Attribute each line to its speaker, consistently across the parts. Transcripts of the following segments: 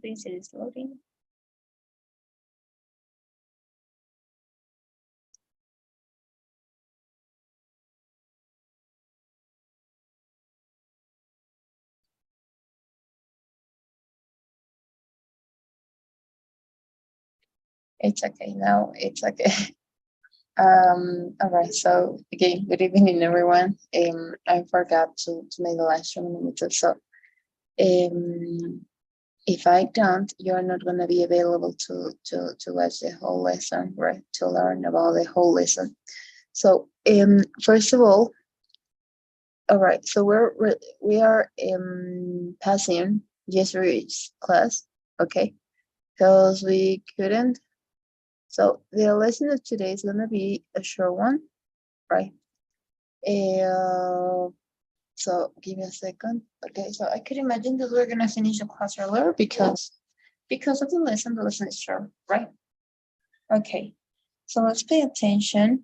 Speaker 1: please, it is loading. It's okay now, it's okay. All right, so again, good evening, everyone. I forgot to make the live stream in the middle, so if I don't, you're not going to be available to watch the whole lesson, right? To learn about the whole lesson. So, first of all right, so we are passing yesterday's class, okay? Because we couldn't. So the lesson of today is gonna be a short one, right? So give me a second. Okay, so I could imagine that we're gonna finish the class earlier because of the lesson is short, right? Okay, so let's pay attention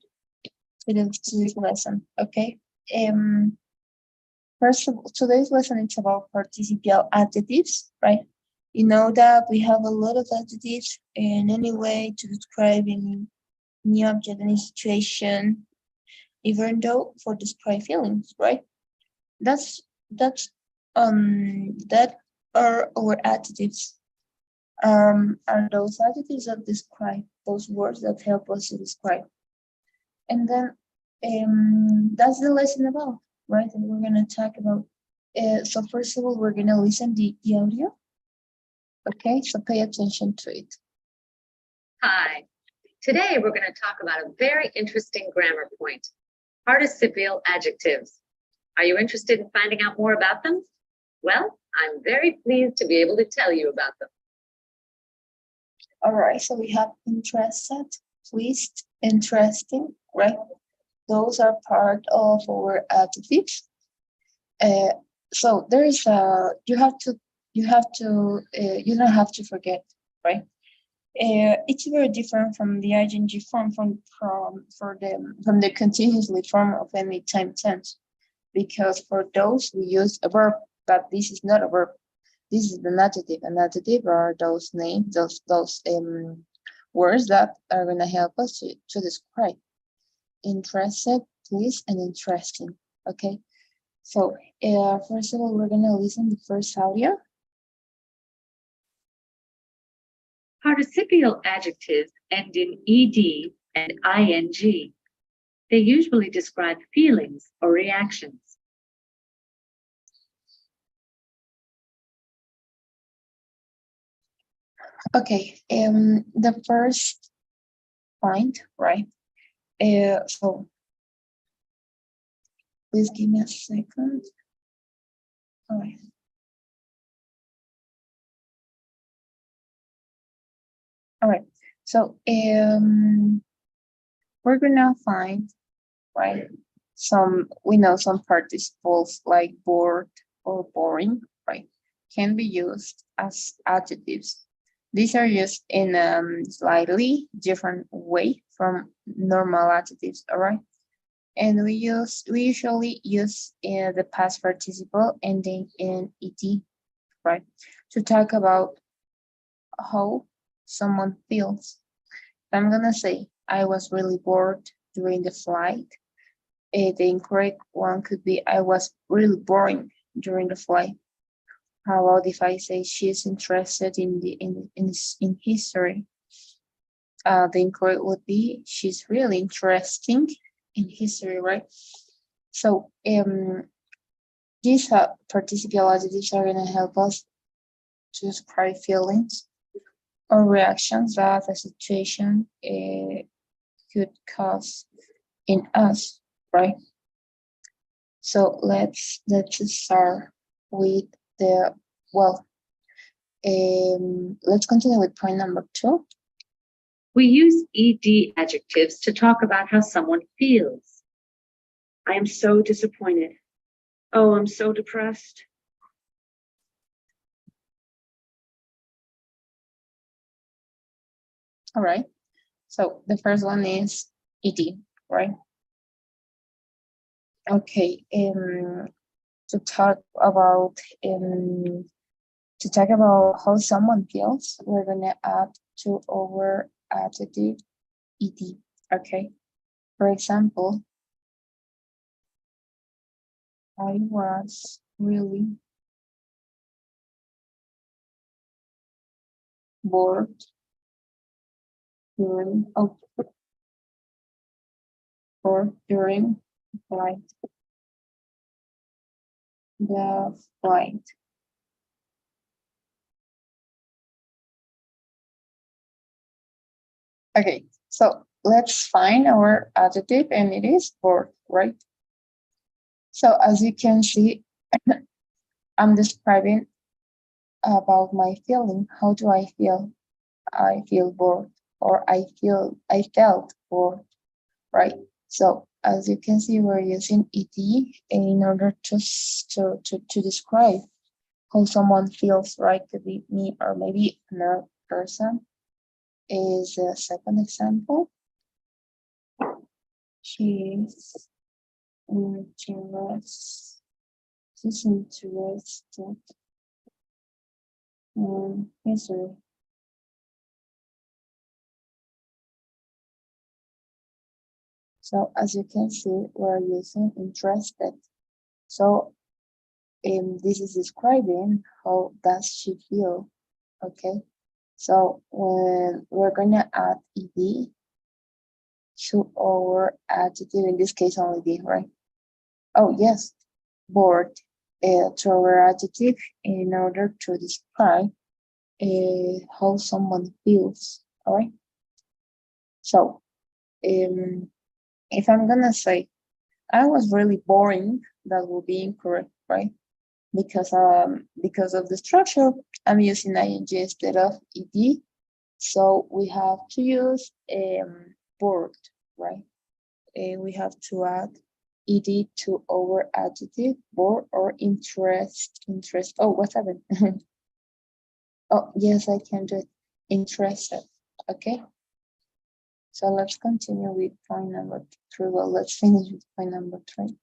Speaker 1: to this lesson, okay? First of all, today's lesson is about participial adjectives, right? You know that we have a lot of adjectives in any way to describe any new object, any situation, even though for describe feelings, right? That are our adjectives. Are those adjectives that describe those words that help us to describe. And then that's the lesson about, right? And we're gonna talk about. So first of all, we're gonna listen the audio. Okay, so pay attention to it.
Speaker 2: Hi, today we're going to talk about a very interesting grammar point, participial adjectives. Are you interested in finding out more about them? Well, I'm very pleased to be able to tell you about them.
Speaker 1: All right, so we have interested, pleased, interesting, right? Those are part of our adjectives. So there is you don't have to forget, right? It's very different from the ing form from the continuously form of any time tense, because for those we use a verb, but this is not a verb. This is an adjective. An adjective are those names, those words that are gonna help us to describe. Interested, pleased, and interesting. Okay. So first of all, we're gonna listen to the first audio.
Speaker 2: Participial adjectives end in ed and ing. They usually describe feelings or reactions.
Speaker 1: Okay, the first point, right? So please give me a second. All right. All right. So we're gonna find, right, we know some participles like bored or boring, right, can be used as adjectives. These are used in a slightly different way from normal adjectives, all right? And we usually use the past participle ending in ed, right, to talk about how someone feels. I'm gonna say I was really bored during the flight. The incorrect one could be I was really boring during the flight. How about if I say she's interested in history? The incorrect would be she's really interesting in history, right? So these participial adjectives are gonna help us to describe feelings or reactions that a situation could cause in us, right? So let's start with the let's continue with point number 2.
Speaker 2: We use ed adjectives to talk about how someone feels. I am so disappointed. Oh, I'm so depressed.
Speaker 1: All right. So the first one is ed, right? Okay. To talk about To talk about how someone feels, we're gonna add to our adjective ed. Okay. For example, I was really bored during during flight the flight. Okay, so let's find our adjective, and it is bored, right? So as you can see, I'm describing about my feeling. How do I feel? I feel bored, or I felt bored, right? So as you can see, we're using ed in order to describe how someone feels, right? Could be me or maybe another person. Is a second example. She's interested. She's interested in history. So as you can see, we're using interested. So this is describing how does she feel. Okay. So when we're gonna add ed to our adjective, in this case only d, right? Oh yes, bored to our adjective in order to describe how someone feels. All right. So if I'm gonna say I was really boring, that will be incorrect, right? Because of the structure, I'm using ing instead of ed. So we have to use bored, right? We have to add ed to our adjective, bored or interest. Oh, what happened? Oh, yes, I can do it. Interested. Okay. So let's continue with point number 3. Well, let's finish with point number 3.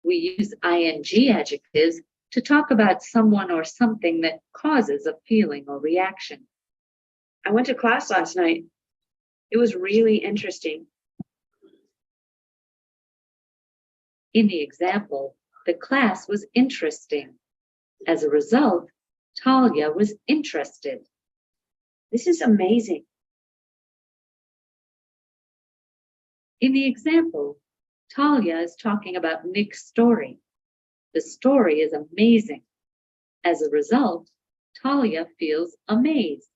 Speaker 2: We use ing adjectives to talk about someone or something that causes a feeling or reaction.
Speaker 3: I went to class last night. It was really interesting.
Speaker 2: In the example, the class was interesting. As a result, Talia was interested.
Speaker 3: This is amazing.
Speaker 2: In the example, Talia is talking about Nick's story. The story is amazing. As a result, Talia feels amazed.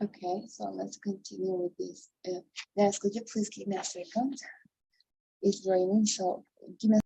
Speaker 1: Okay, so let's continue with this. Yes, could you please give me a second? It's raining, so give me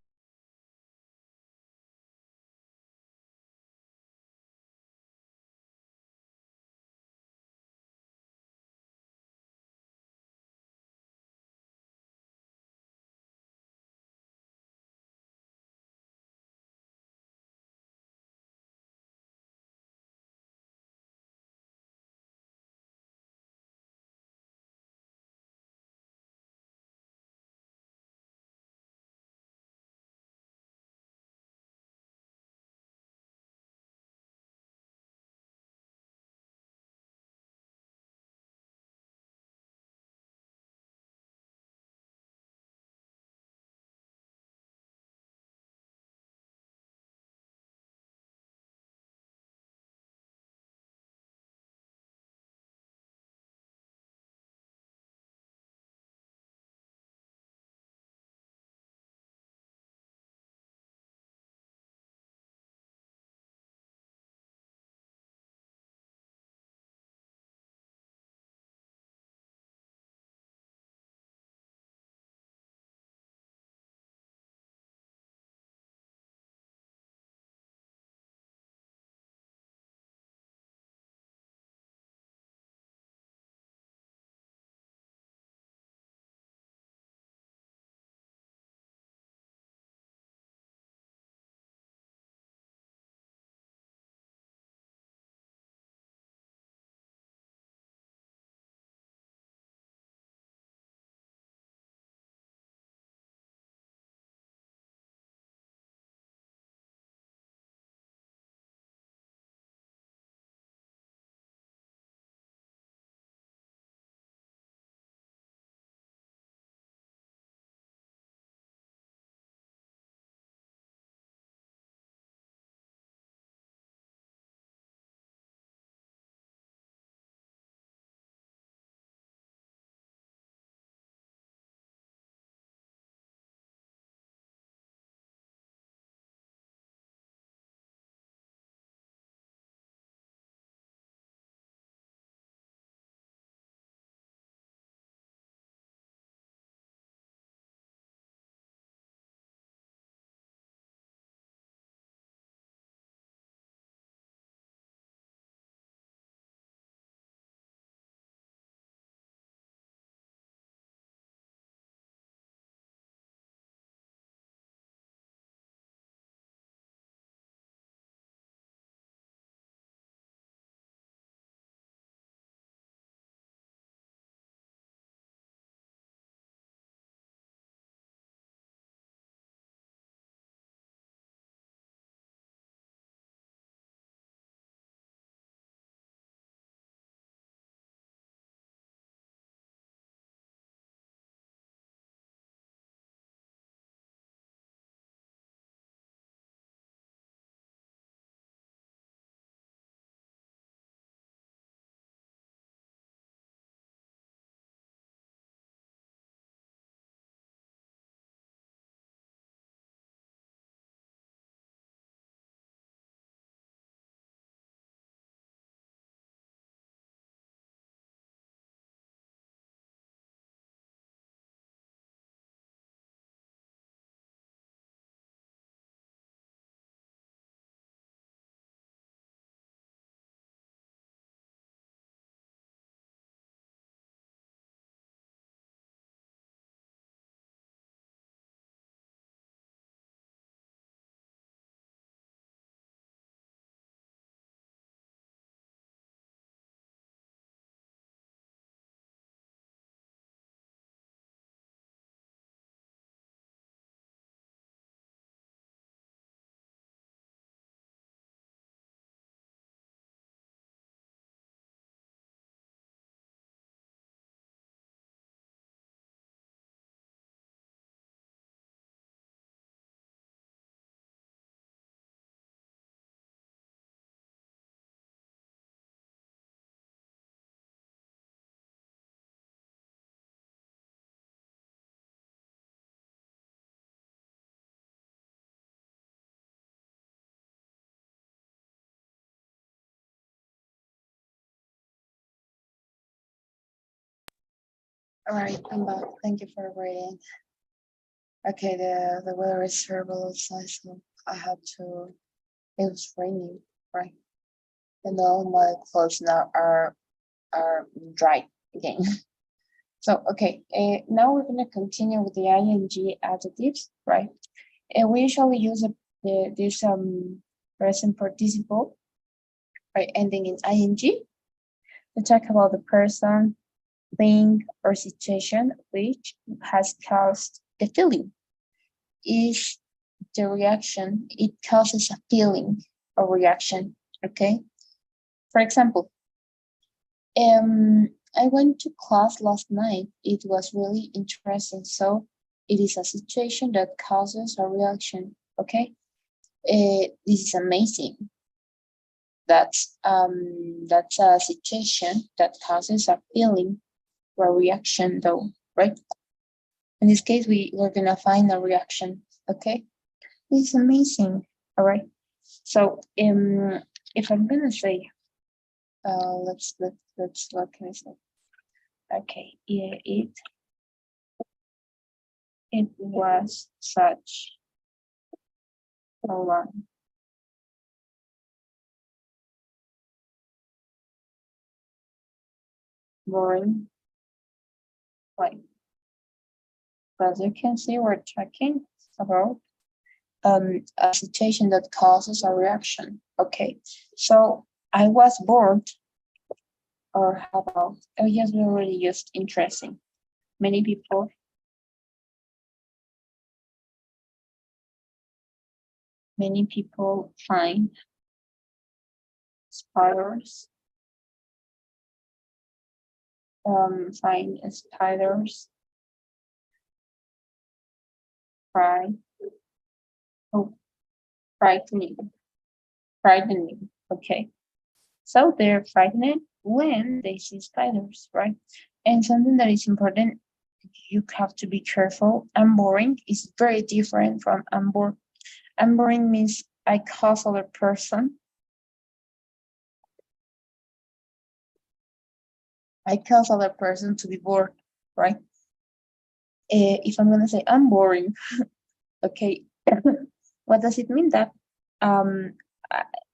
Speaker 1: All right, I'm back. Thank you for waiting. Okay, the weather is terrible outside, so I had to. It was raining, right? And all my clothes now are dry again. So okay, now we're gonna continue with the ing adjectives, right? And we usually use this present participle, right, ending in ing to talk about the person, thing, or situation which has caused the feeling. Is the reaction, it causes a feeling or reaction, okay? For example, I went to class last night. It was really interesting. So it is a situation that causes a reaction, okay? This is amazing. That's a situation that causes a feeling or a reaction though, right? In this case, we're gonna find a reaction, okay? This is amazing. All right. So if I'm gonna say let's what can I say? Okay, yeah, it was such a long boring flight. As you can see, we're talking about a situation that causes a reaction. Okay, so I was bored, or how about, oh yes, we already used interesting. Many people find spiders find spiders fry oh frightening frightening. Okay, so they're frightened when they see spiders, right? And something that is important, you have to be careful. Unboring is very different from unbored. Unboring means I cause other person. I cause other person to be bored, right? If I'm gonna say I'm boring, okay, what does it mean? That um,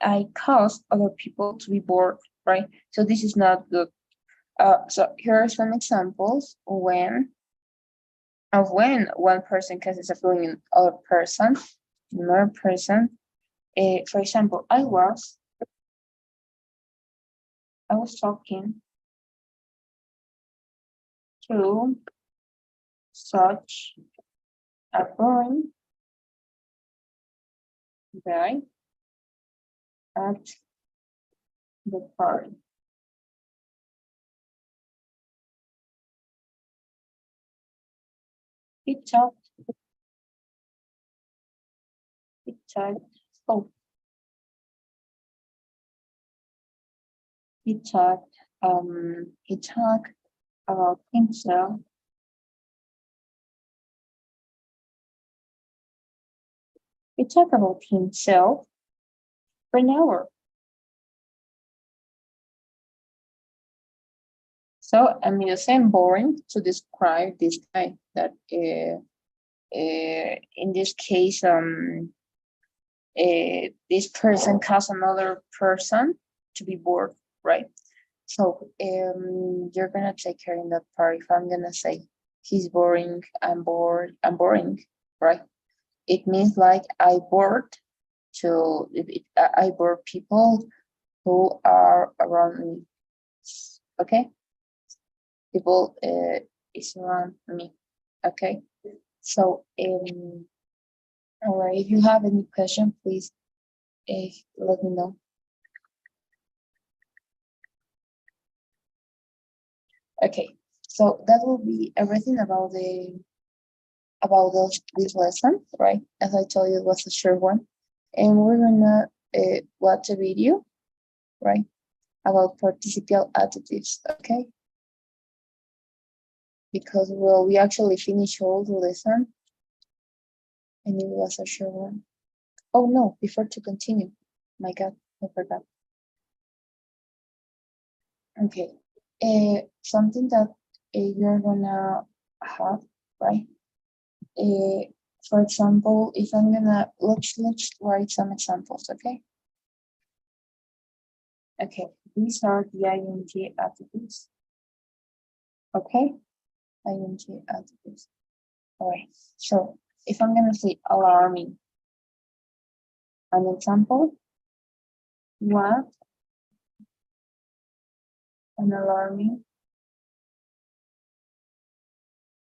Speaker 1: I cause other people to be bored, right? So this is not good. So here are some examples when one person causes a feeling in another person. For example, I was talking to such a boring guy at the party. He talked, he talked, oh, he talked about himself. He talked about himself for an hour. So I mean, the same boring to describe this guy that in this case, this person caused another person to be bored, right? So you're gonna take care in that part. If I'm gonna say he's boring, I'm bored, I'm boring, right? It means like I bored I bored people who are around me. Okay, people is around me. Okay, so all right. If you have any question, please let me know. Okay, so that will be everything about this lesson, right? As I told you, it was a short one, and we're gonna watch a video, right, about participial adjectives. Okay, because well, we actually finished all the lesson, and it was a short one. Oh no! Before to continue, my God, I forgot. Okay, something that you're gonna have, right? For example, if I'm gonna let's write some examples, okay? Okay, these are the ing adjectives. Okay, ing adjectives. All right. So if I'm gonna say alarming, an example, what an alarming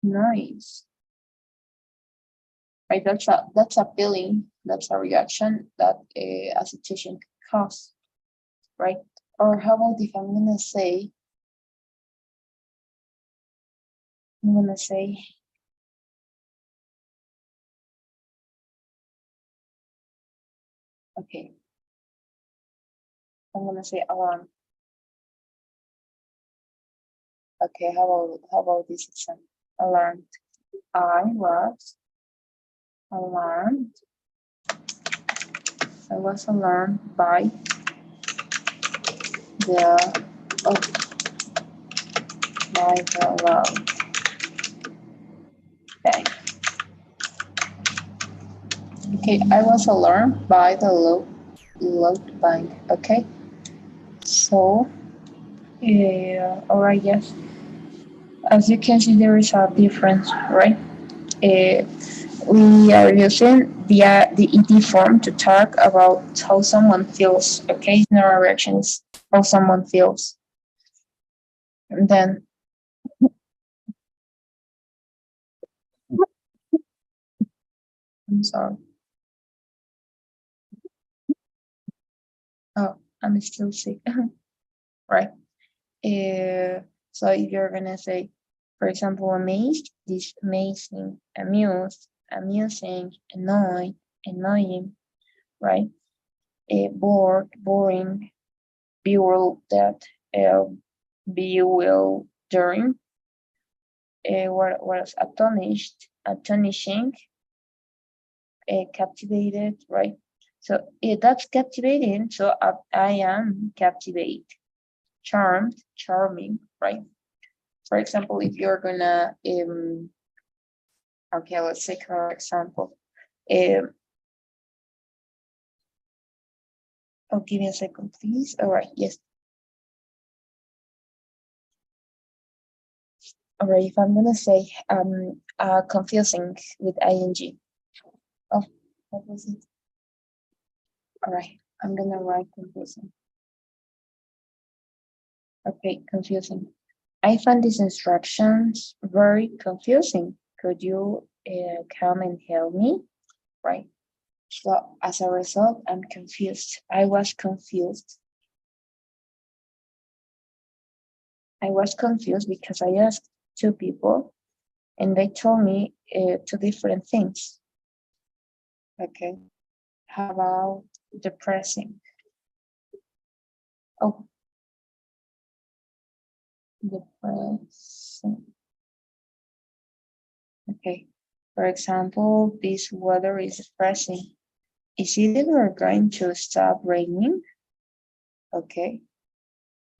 Speaker 1: noise. Right, that's a feeling, that's a reaction that a situation can cause, right? Or how about if I'm gonna say, okay, I'm gonna say alarm. Okay, how about this example? Alarmed. I was alarmed. I was alarmed by the oh, by the loud bang. Okay, I was alarmed by the loud bang. Okay, so all right, yes. As you can see, there is a difference, right? We are using the ed form to talk about how someone feels. Okay, no reaction is how someone feels. And then, I'm sorry. Oh, I'm still sick. Right. So if you're gonna say, for example, amazed, this amazing, amused, amusing, annoyed, annoying, right? Bored, boring, bewildered, uh, bewildering, what was astonished, astonishing, captivated, right? So that's captivating. So I am captivated, charmed, charming, right? For example, if you're gonna, okay, let's take our example. Oh, give me a second, please. All right, yes. All right, if I'm gonna say confusing with ing. Oh, what was it? All right, I'm gonna write confusing. Okay, confusing. I found these instructions very confusing. Could you come and help me? Right. So as a result, I'm confused. I was confused. I was confused because I asked two people and they told me two different things. Okay. How about depressing? Oh, depressing. Okay. For example, this weather is depressing. Is it ever going to stop raining? Okay.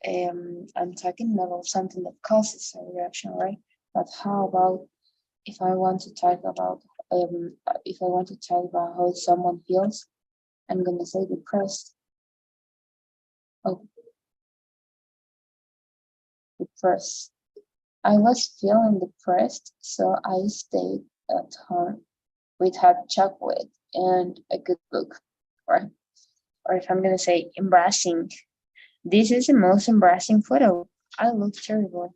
Speaker 1: I'm talking about something that causes a reaction, right? But how about if I want to talk about how someone feels, I'm gonna say depressed. Oh, depressed. I was feeling depressed, so I stayed at home with hot chocolate and a good book, right? Or if I'm gonna say embarrassing, this is the most embarrassing photo. I look terrible.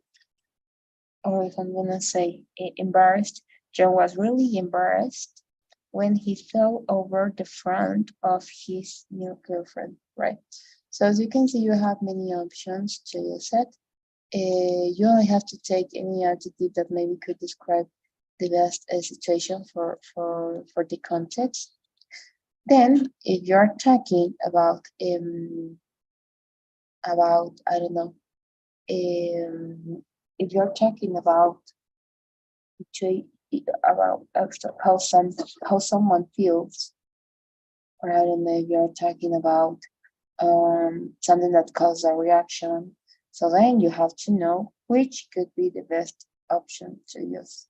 Speaker 1: Or if I'm gonna say embarrassed, John was really embarrassed when he fell over the front of his new girlfriend, right? So as you can see, you have many options to use it. You only have to take any adjective that maybe could describe the best situation for the context. Then, if you're talking about I don't know, if you're talking about about how someone feels, or I don't know if you're talking about something that causes a reaction, So then you have to know which could be the best option to use,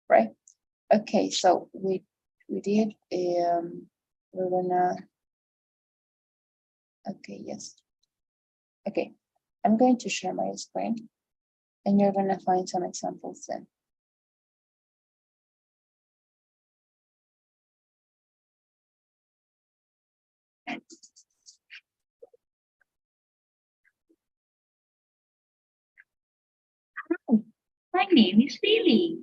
Speaker 1: right? Okay, so we did, we're gonna, okay, yes. Okay, I'm going to share my screen and you're gonna find some examples then.
Speaker 2: My name is Lily.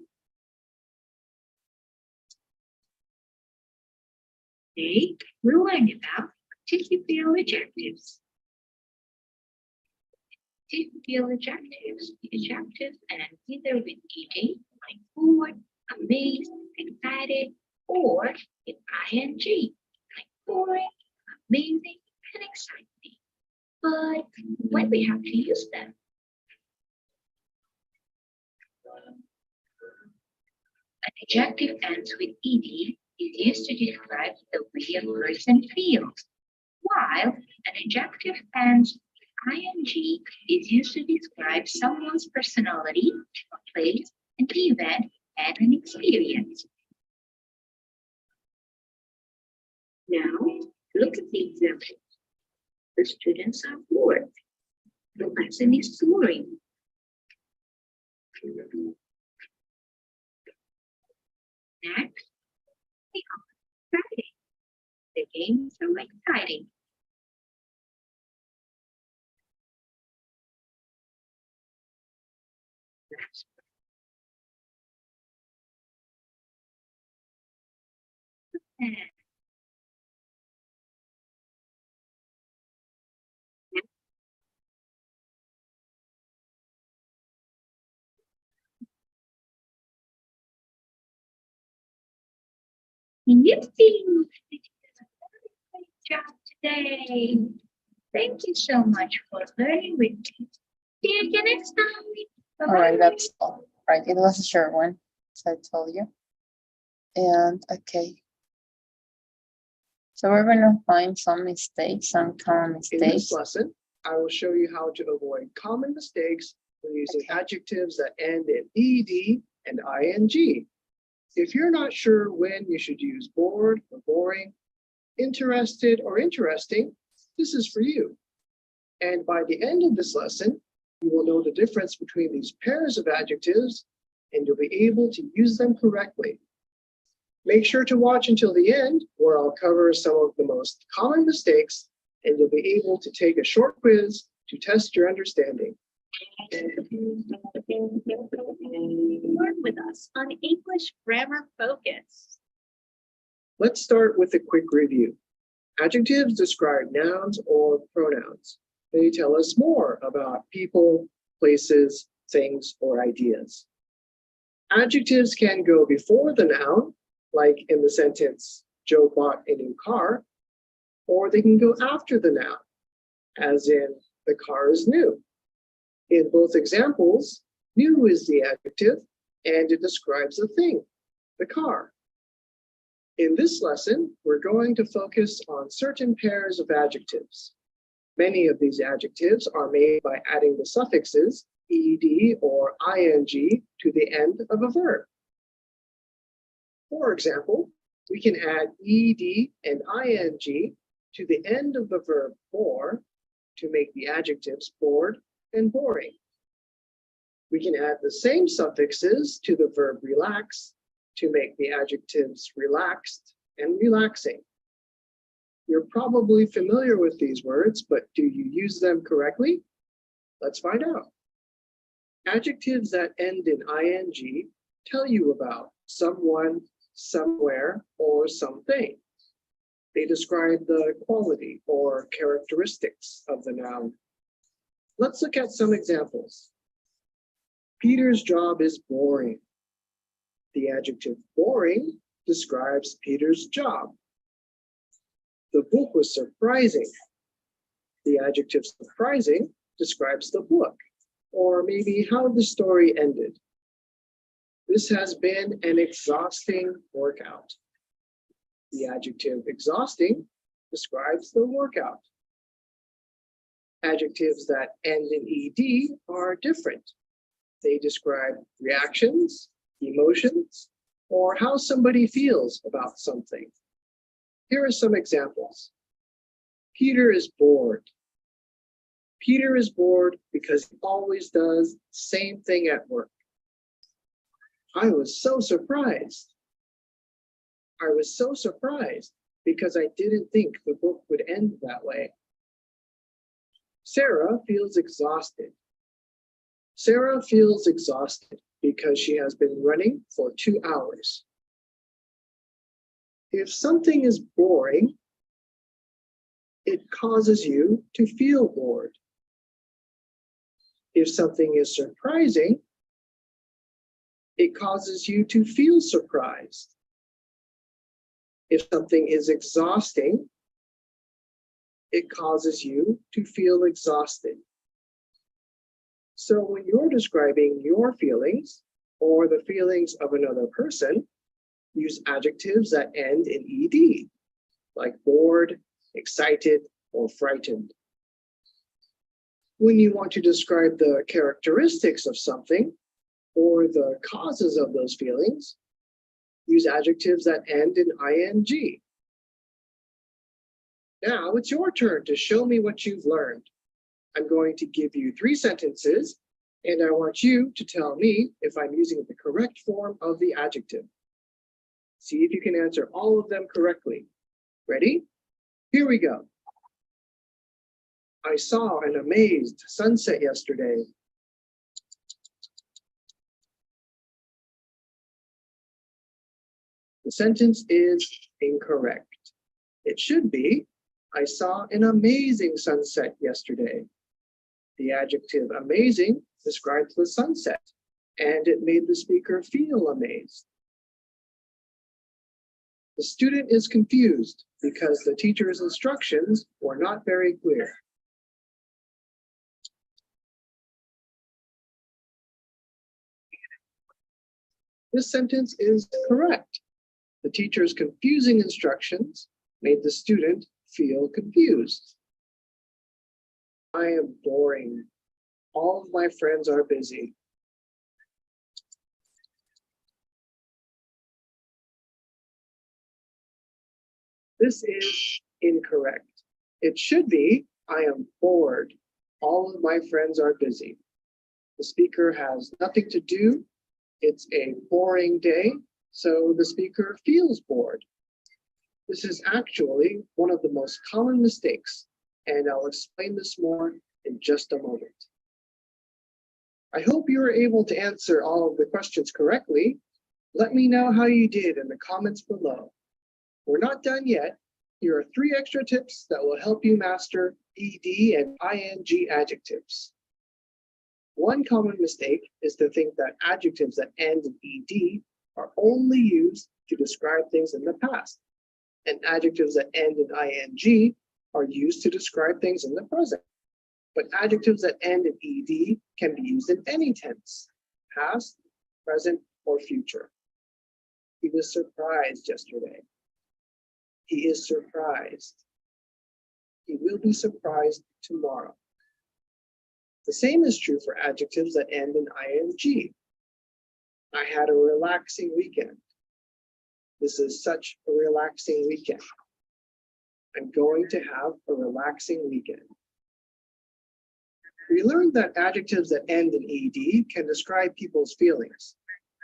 Speaker 2: Today, we'll learn about participial adjectives. Participial adjectives, the adjectives end either with ed, like bored, amazed, excited, or with ing, like boring, amazing, and exciting. But when we have to use them? An adjective ends with ed is used to describe the way a person feels, while an adjective ends with ing is used to describe someone's personality, a place, an event, and an experience. Now, look at the example. The students are bored. The lesson is boring. Next, they are exciting. The games are exciting. Next. And yippee! You did a very great job today. Thank you so much for learning with me. See you again next time.
Speaker 1: All right,
Speaker 2: Bye-bye.
Speaker 1: that's all. Right, it was a short one, as I told you. And okay. So we're gonna find some mistakes, some common
Speaker 4: In
Speaker 1: mistakes.
Speaker 4: this lesson, I will show you how to avoid common mistakes when using adjectives that end in ed and ing. If you're not sure when you should use bored or boring, interested or interesting, this is for you. And by the end of this lesson, you will know the difference between these pairs of adjectives and you'll be able to use them correctly. Make sure to watch until the end, where I'll cover some of the most common mistakes, and you'll be able to take a short quiz to test your understanding.
Speaker 3: Learn with us on English Grammar Focus.
Speaker 4: Let's start with a quick review. Adjectives describe nouns or pronouns. They tell us more about people, places, things, or ideas. Adjectives can go before the noun, like in the sentence, Joe bought a new car, or they can go after the noun, as in, the car is new. In both examples, new is the adjective, and it describes the thing, the car. In this lesson, we're going to focus on certain pairs of adjectives. Many of these adjectives are made by adding the suffixes ed or ing to the end of a verb. For example, we can add ed and ing to the end of the verb bore to make the adjectives bored and boring. We can add the same suffixes to the verb relax to make the adjectives relaxed and relaxing. You're probably familiar with these words, but do you use them correctly? Let's find out. Adjectives that end in ing tell you about someone, somewhere, or something. They describe the quality or characteristics of the noun. Let's look at some examples. Peter's job is boring. The adjective boring describes Peter's job. The book was surprising. The adjective surprising describes the book, or maybe how the story ended. This has been an exhausting workout. The adjective exhausting describes the workout. Adjectives that end in ed are different. They describe reactions, emotions, or how somebody feels about something. Here are some examples. Peter is bored. Peter is bored because he always does the same thing at work. I was so surprised. I was so surprised because I didn't think the book would end that way. Sarah feels exhausted. Sarah feels exhausted because she has been running for 2 hours. If something is boring, it causes you to feel bored. If something is surprising, it causes you to feel surprised. If something is exhausting, it causes you to feel exhausted. So when you're describing your feelings or the feelings of another person, use adjectives that end in ed, like bored, excited, or frightened. When you want to describe the characteristics of something or the causes of those feelings, use adjectives that end in ing. Now it's your turn to show me what you've learned. I'm going to give you 3 sentences, and I want you to tell me if I'm using the correct form of the adjective. See if you can answer all of them correctly. Ready? Here we go. I saw an amazed sunset yesterday. The sentence is incorrect. It should be, I saw an amazing sunset yesterday. The adjective amazing describes the sunset, and it made the speaker feel amazed. The student is confused because the teacher's instructions were not very clear. This sentence is correct. The teacher's confusing instructions made the student feel confused. I am boring. All of my friends are busy. This is incorrect. It should be, I am bored. All of my friends are busy. The speaker has nothing to do. It's a boring day, so the speaker feels bored. This is actually one of the most common mistakes, and I'll explain this more in just a moment. I hope you were able to answer all of the questions correctly. Let me know how you did in the comments below. We're not done yet. Here are 3 extra tips that will help you master ed and ing adjectives. One common mistake is to think that adjectives that end in ed are only used to describe things in the past, and adjectives that end in ing are used to describe things in the present. But adjectives that end in ed can be used in any tense, past, present, or future. He was surprised yesterday. He is surprised. He will be surprised tomorrow. The same is true for adjectives that end in ing. I had a relaxing weekend. This is such a relaxing weekend. I'm going to have a relaxing weekend. We learned that adjectives that end in ed can describe people's feelings,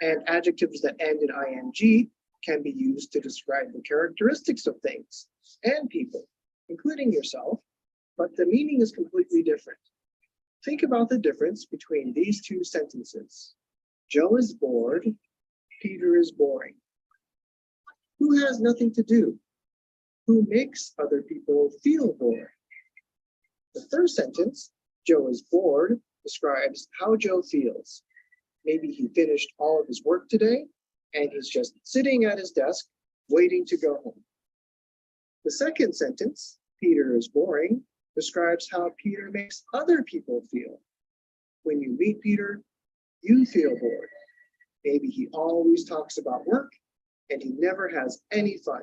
Speaker 4: and adjectives that end in ing can be used to describe the characteristics of things and people, including yourself, but the meaning is completely different. Think about the difference between these 2 sentences. Joe is bored, Peter is boring. Who has nothing to do? Who makes other people feel bored? The first sentence, Joe is bored, describes how Joe feels. Maybe he finished all of his work today, and he's just sitting at his desk, waiting to go home. The second sentence, Peter is boring, describes how Peter makes other people feel. When you meet Peter, you feel bored. Maybe he always talks about work, and he never has any fun.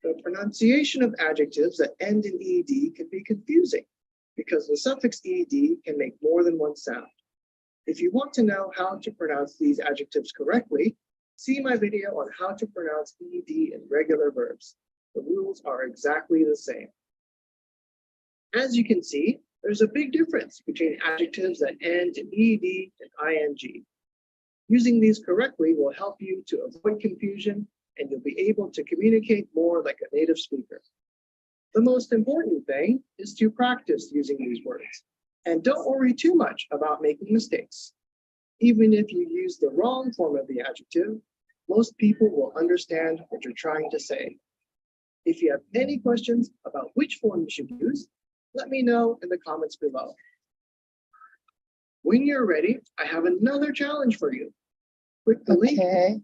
Speaker 4: The pronunciation of adjectives that end in ed can be confusing because the suffix ed can make more than one sound. If you want to know how to pronounce these adjectives correctly, see my video on how to pronounce ed in regular verbs. The rules are exactly the same. As you can see, there's a big difference between adjectives that end in ed and ing. Using these correctly will help you to avoid confusion, and you'll be able to communicate more like a native speaker. The most important thing is to practice using these words, and don't worry too much about making mistakes. Even if you use the wrong form of the adjective, most people will understand what you're trying to say. If you have any questions about which form you should use, let me know in the comments below. When you're ready, I have another challenge for you. Click the link.
Speaker 1: Okay,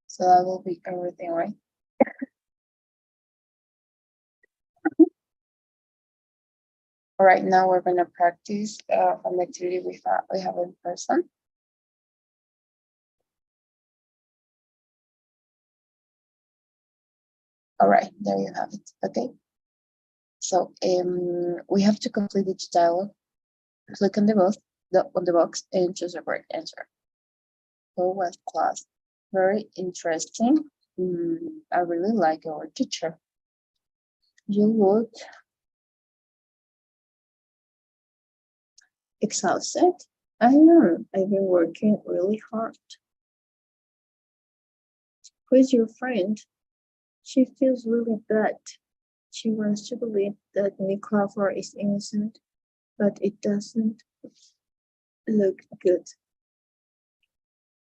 Speaker 1: so that will be everything, right? All right, now we're gonna practice an activity we have in person. All right, there you have it. Okay. So we have to complete each dialogue. Click on the box and choose a correct answer. For what class? Very interesting. I really like our teacher. You would exhausted. I know. I've been working really hard. Who's your friend? She feels really bad. She wants to believe that Nick Crawford is innocent, but it doesn't look good.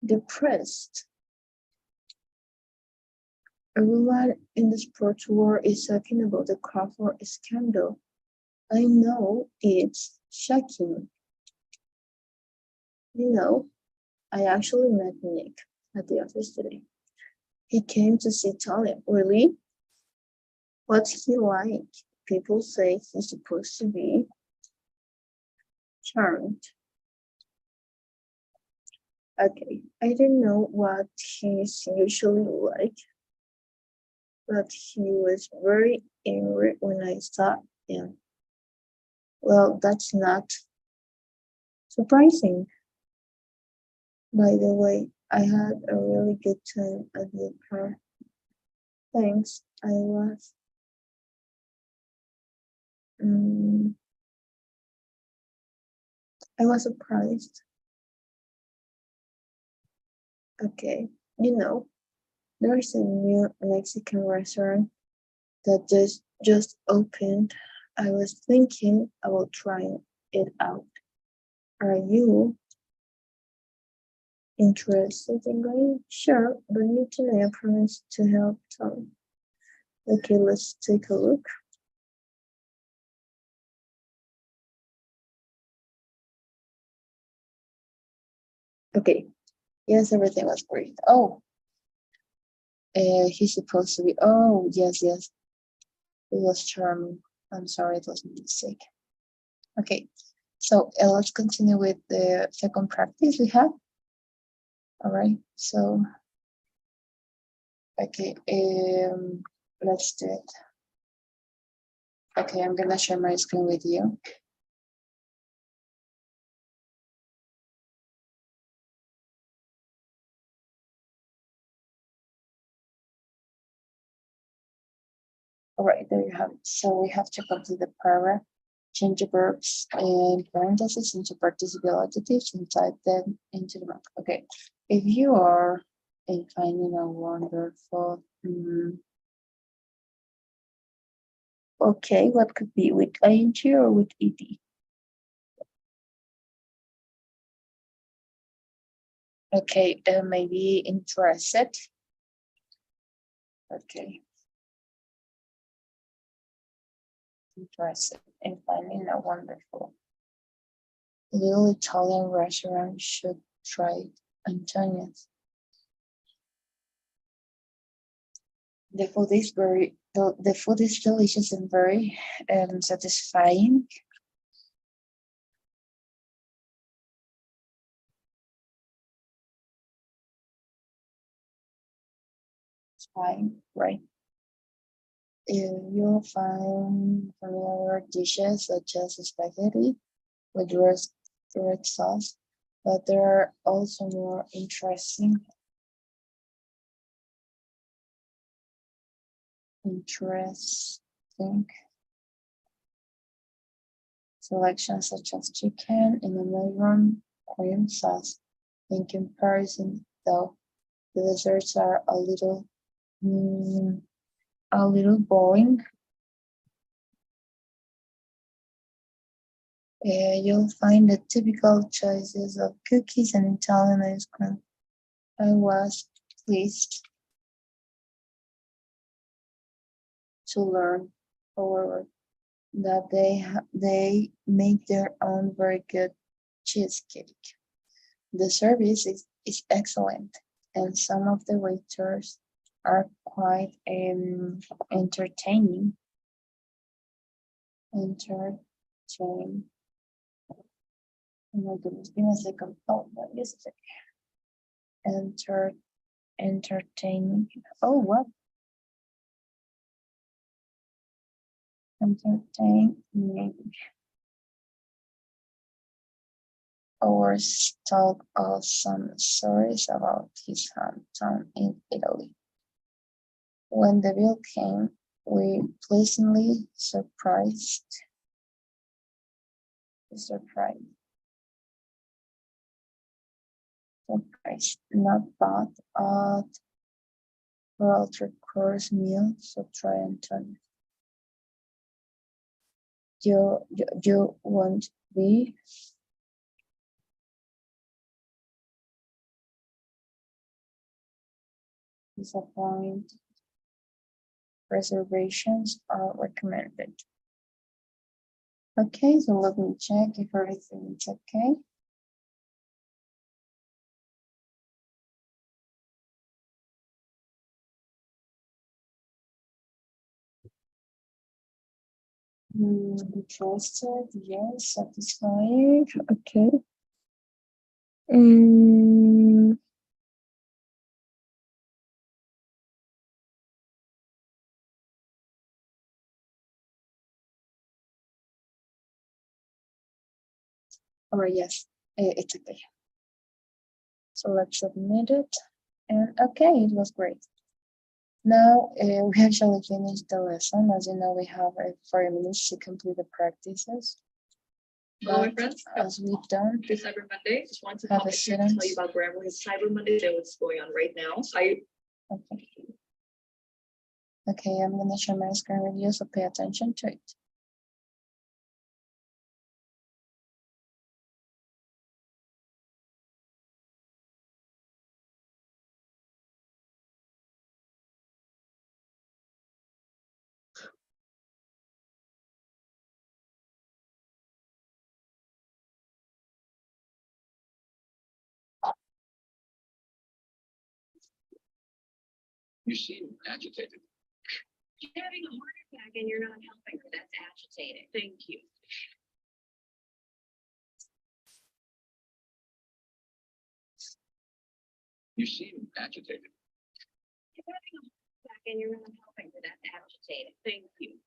Speaker 1: Depressed. Everyone in the sports world is talking about the Crawford scandal. I know it's shocking. You know, I actually met Nick at the office today. He came to see Talia. Really? What's he like? People say he's supposed to be charmed. Okay, I don't know what he's usually like, but he was very angry when I saw him. Well, that's not surprising. By the way, I had a really good time at the park. Thanks, I was surprised. Okay, you know, there is a new Mexican restaurant that just opened. I was thinking about trying it out. Are you interested in going? Sure, but need to know I promise to help Tom. Okay, let's take a look. Okay, yes, everything was great. Oh, he's supposed to be. Oh, yes, it was charming. I'm sorry, it was a mistake. Okay, so let's continue with the second practice we have. All right, so okay, let's do it. Okay, I'm gonna share my screen with you. All right, there you have it. So we have to complete the paragraph, change the verbs and parentheses into participial adjectives and type them into the mark. Okay, if you are finding a wonderful, okay, what could be with ing or with ed? Okay, maybe interested. Okay. Interested in finding a wonderful little Italian restaurant, should try it. Antonia's. The food is delicious and very satisfying. It's fine, right? You'll find familiar dishes such as spaghetti with red sauce, but there are also more interesting selections such as chicken in a mushroom cream sauce. In comparison, though, the desserts are a little boring. You'll find the typical choices of cookies and Italian ice cream. I was pleased to learn, however, that they make their own very good cheesecake. The service is excellent, and some of the waiters are quite entertaining. Entertaining. Oh my goodness, give me a second. Oh, no, yes, a second. Entertaining. Oh, what? Entertaining. Ours told us some stories about his hometown in Italy. When the bill came, we pleasantly surprised, not bad at for a three-course meal, so try Antonio. You won't be disappointed. Reservations are recommended. Okay, so let me check if everything is okay. Interested, yes, satisfied, okay. All right, yes, it's okay. So let's submit it. And okay, it was great. Now we actually finished the lesson. As you know, we have 40 minutes to complete the practices.
Speaker 3: Hello, my
Speaker 1: But
Speaker 3: friends.
Speaker 1: as we don't
Speaker 3: Happy Cyber Monday. Just wanted to
Speaker 1: have
Speaker 3: call
Speaker 1: a
Speaker 3: in here to tell
Speaker 1: student.
Speaker 3: you about Grammarly Cyber Monday. So what's going on right now.
Speaker 1: Okay, I'm gonna share my screen with you, so pay attention to it.
Speaker 5: You seem agitated.
Speaker 2: She's having a heart attack and you're not helping her. That's agitated.
Speaker 3: Thank you.
Speaker 5: You seem agitated.
Speaker 2: She's having a heart attack and you're not helping her. That's agitated.
Speaker 3: Thank you.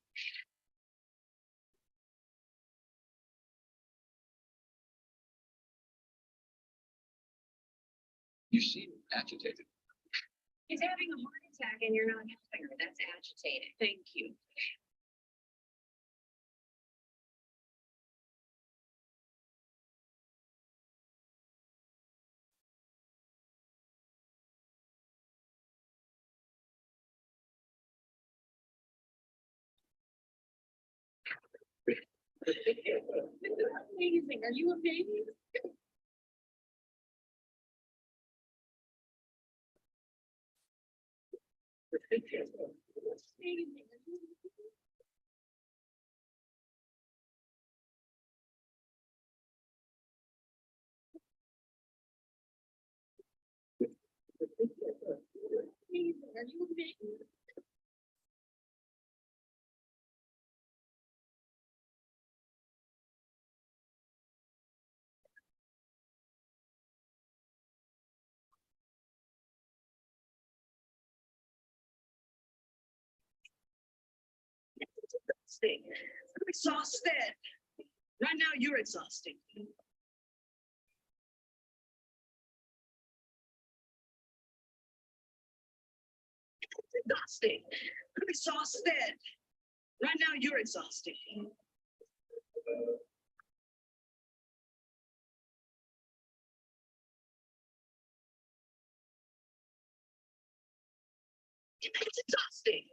Speaker 5: You seem agitated.
Speaker 2: She's having a heart attack and you're not helping her. That's agitated.
Speaker 3: Thank you.
Speaker 2: Amazing. Are you a baby? Are you a baby?
Speaker 3: exhausting. I'm exhausted. Right now, you're exhausting. It's exhausting. I'm exhausted. Right now, you're exhausting. It's exhausting.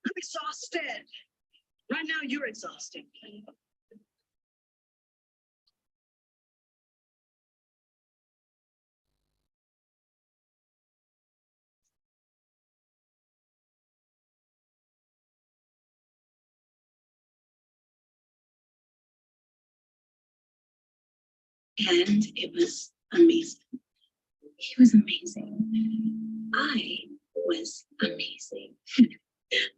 Speaker 3: I'm exhausted. Right now, you're exhausting. And it was amazing.
Speaker 1: He was amazing.
Speaker 3: I was amazing.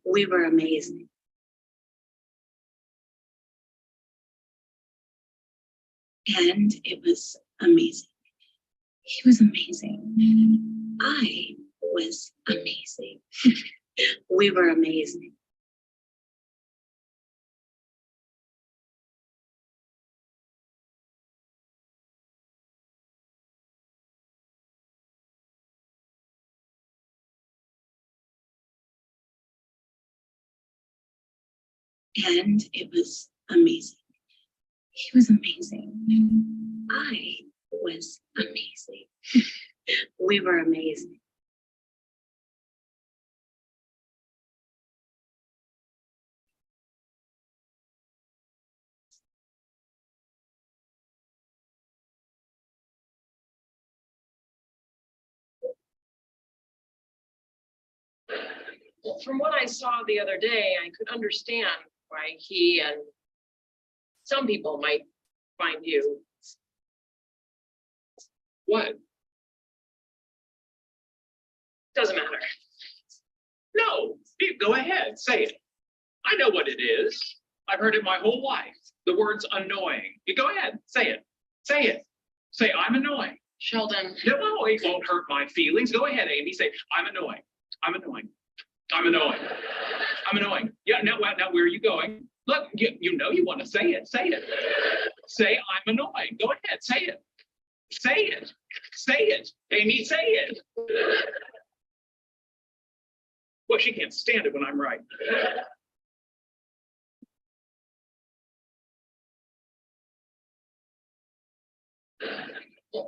Speaker 3: We were amazing. And it was amazing.
Speaker 1: He was amazing.
Speaker 3: I was amazing. We were amazing. And it was amazing.
Speaker 1: He was amazing.
Speaker 3: I was amazing. We were amazing.
Speaker 6: From what I saw the other day, I could understand why he and some people might find you.
Speaker 5: What?
Speaker 6: Doesn't matter.
Speaker 5: No, go ahead, say it. I know what it is. I've heard it my whole life. The word's annoying. You go ahead, say it. Say it. Say, I'm annoying.
Speaker 6: Sheldon,
Speaker 5: No, it won't hurt my feelings. Go ahead, Amy. Say, I'm annoying. I'm annoying. I'm annoying. I'm annoying. Yeah, now where are you going? Look, you know you want to say it. Say it. Say, I'm annoying. Go ahead, say it. Say it. Say it. Amy, say it. Well, she can't stand it when I'm right.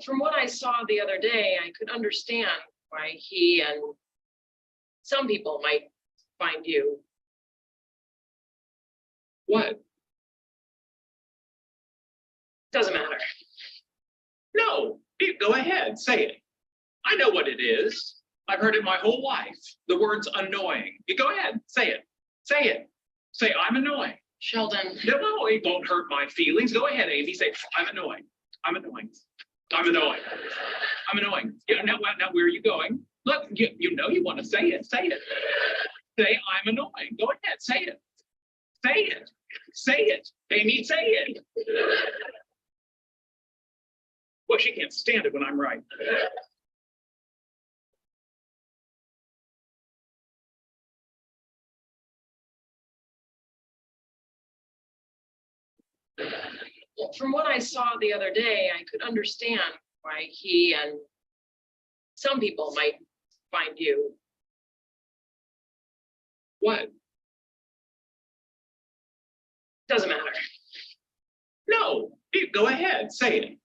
Speaker 6: from what I saw the other day, I could understand why he and some people might find you.
Speaker 5: What?
Speaker 6: Doesn't matter.
Speaker 5: No, go ahead, say it. I know what it is. I've heard it my whole life. The word's annoying. You go ahead, say it. Say it. Say, I'm annoying.
Speaker 6: Sheldon,
Speaker 5: No, it won't hurt my feelings. Go ahead, Amy. Say, I'm annoying. I'm annoying. I'm annoying. I'm annoying. Yeah, now where are you going? Look, you know you want to say it. Say it. Say, I'm annoying. Go ahead, say it. Say it. Say it. Amy, say it. Well, she can't stand it when I'm right.
Speaker 6: from what I saw the other day, I could understand why he and some people might find you.
Speaker 5: What?
Speaker 6: Doesn't matter.
Speaker 5: No, go ahead, say it.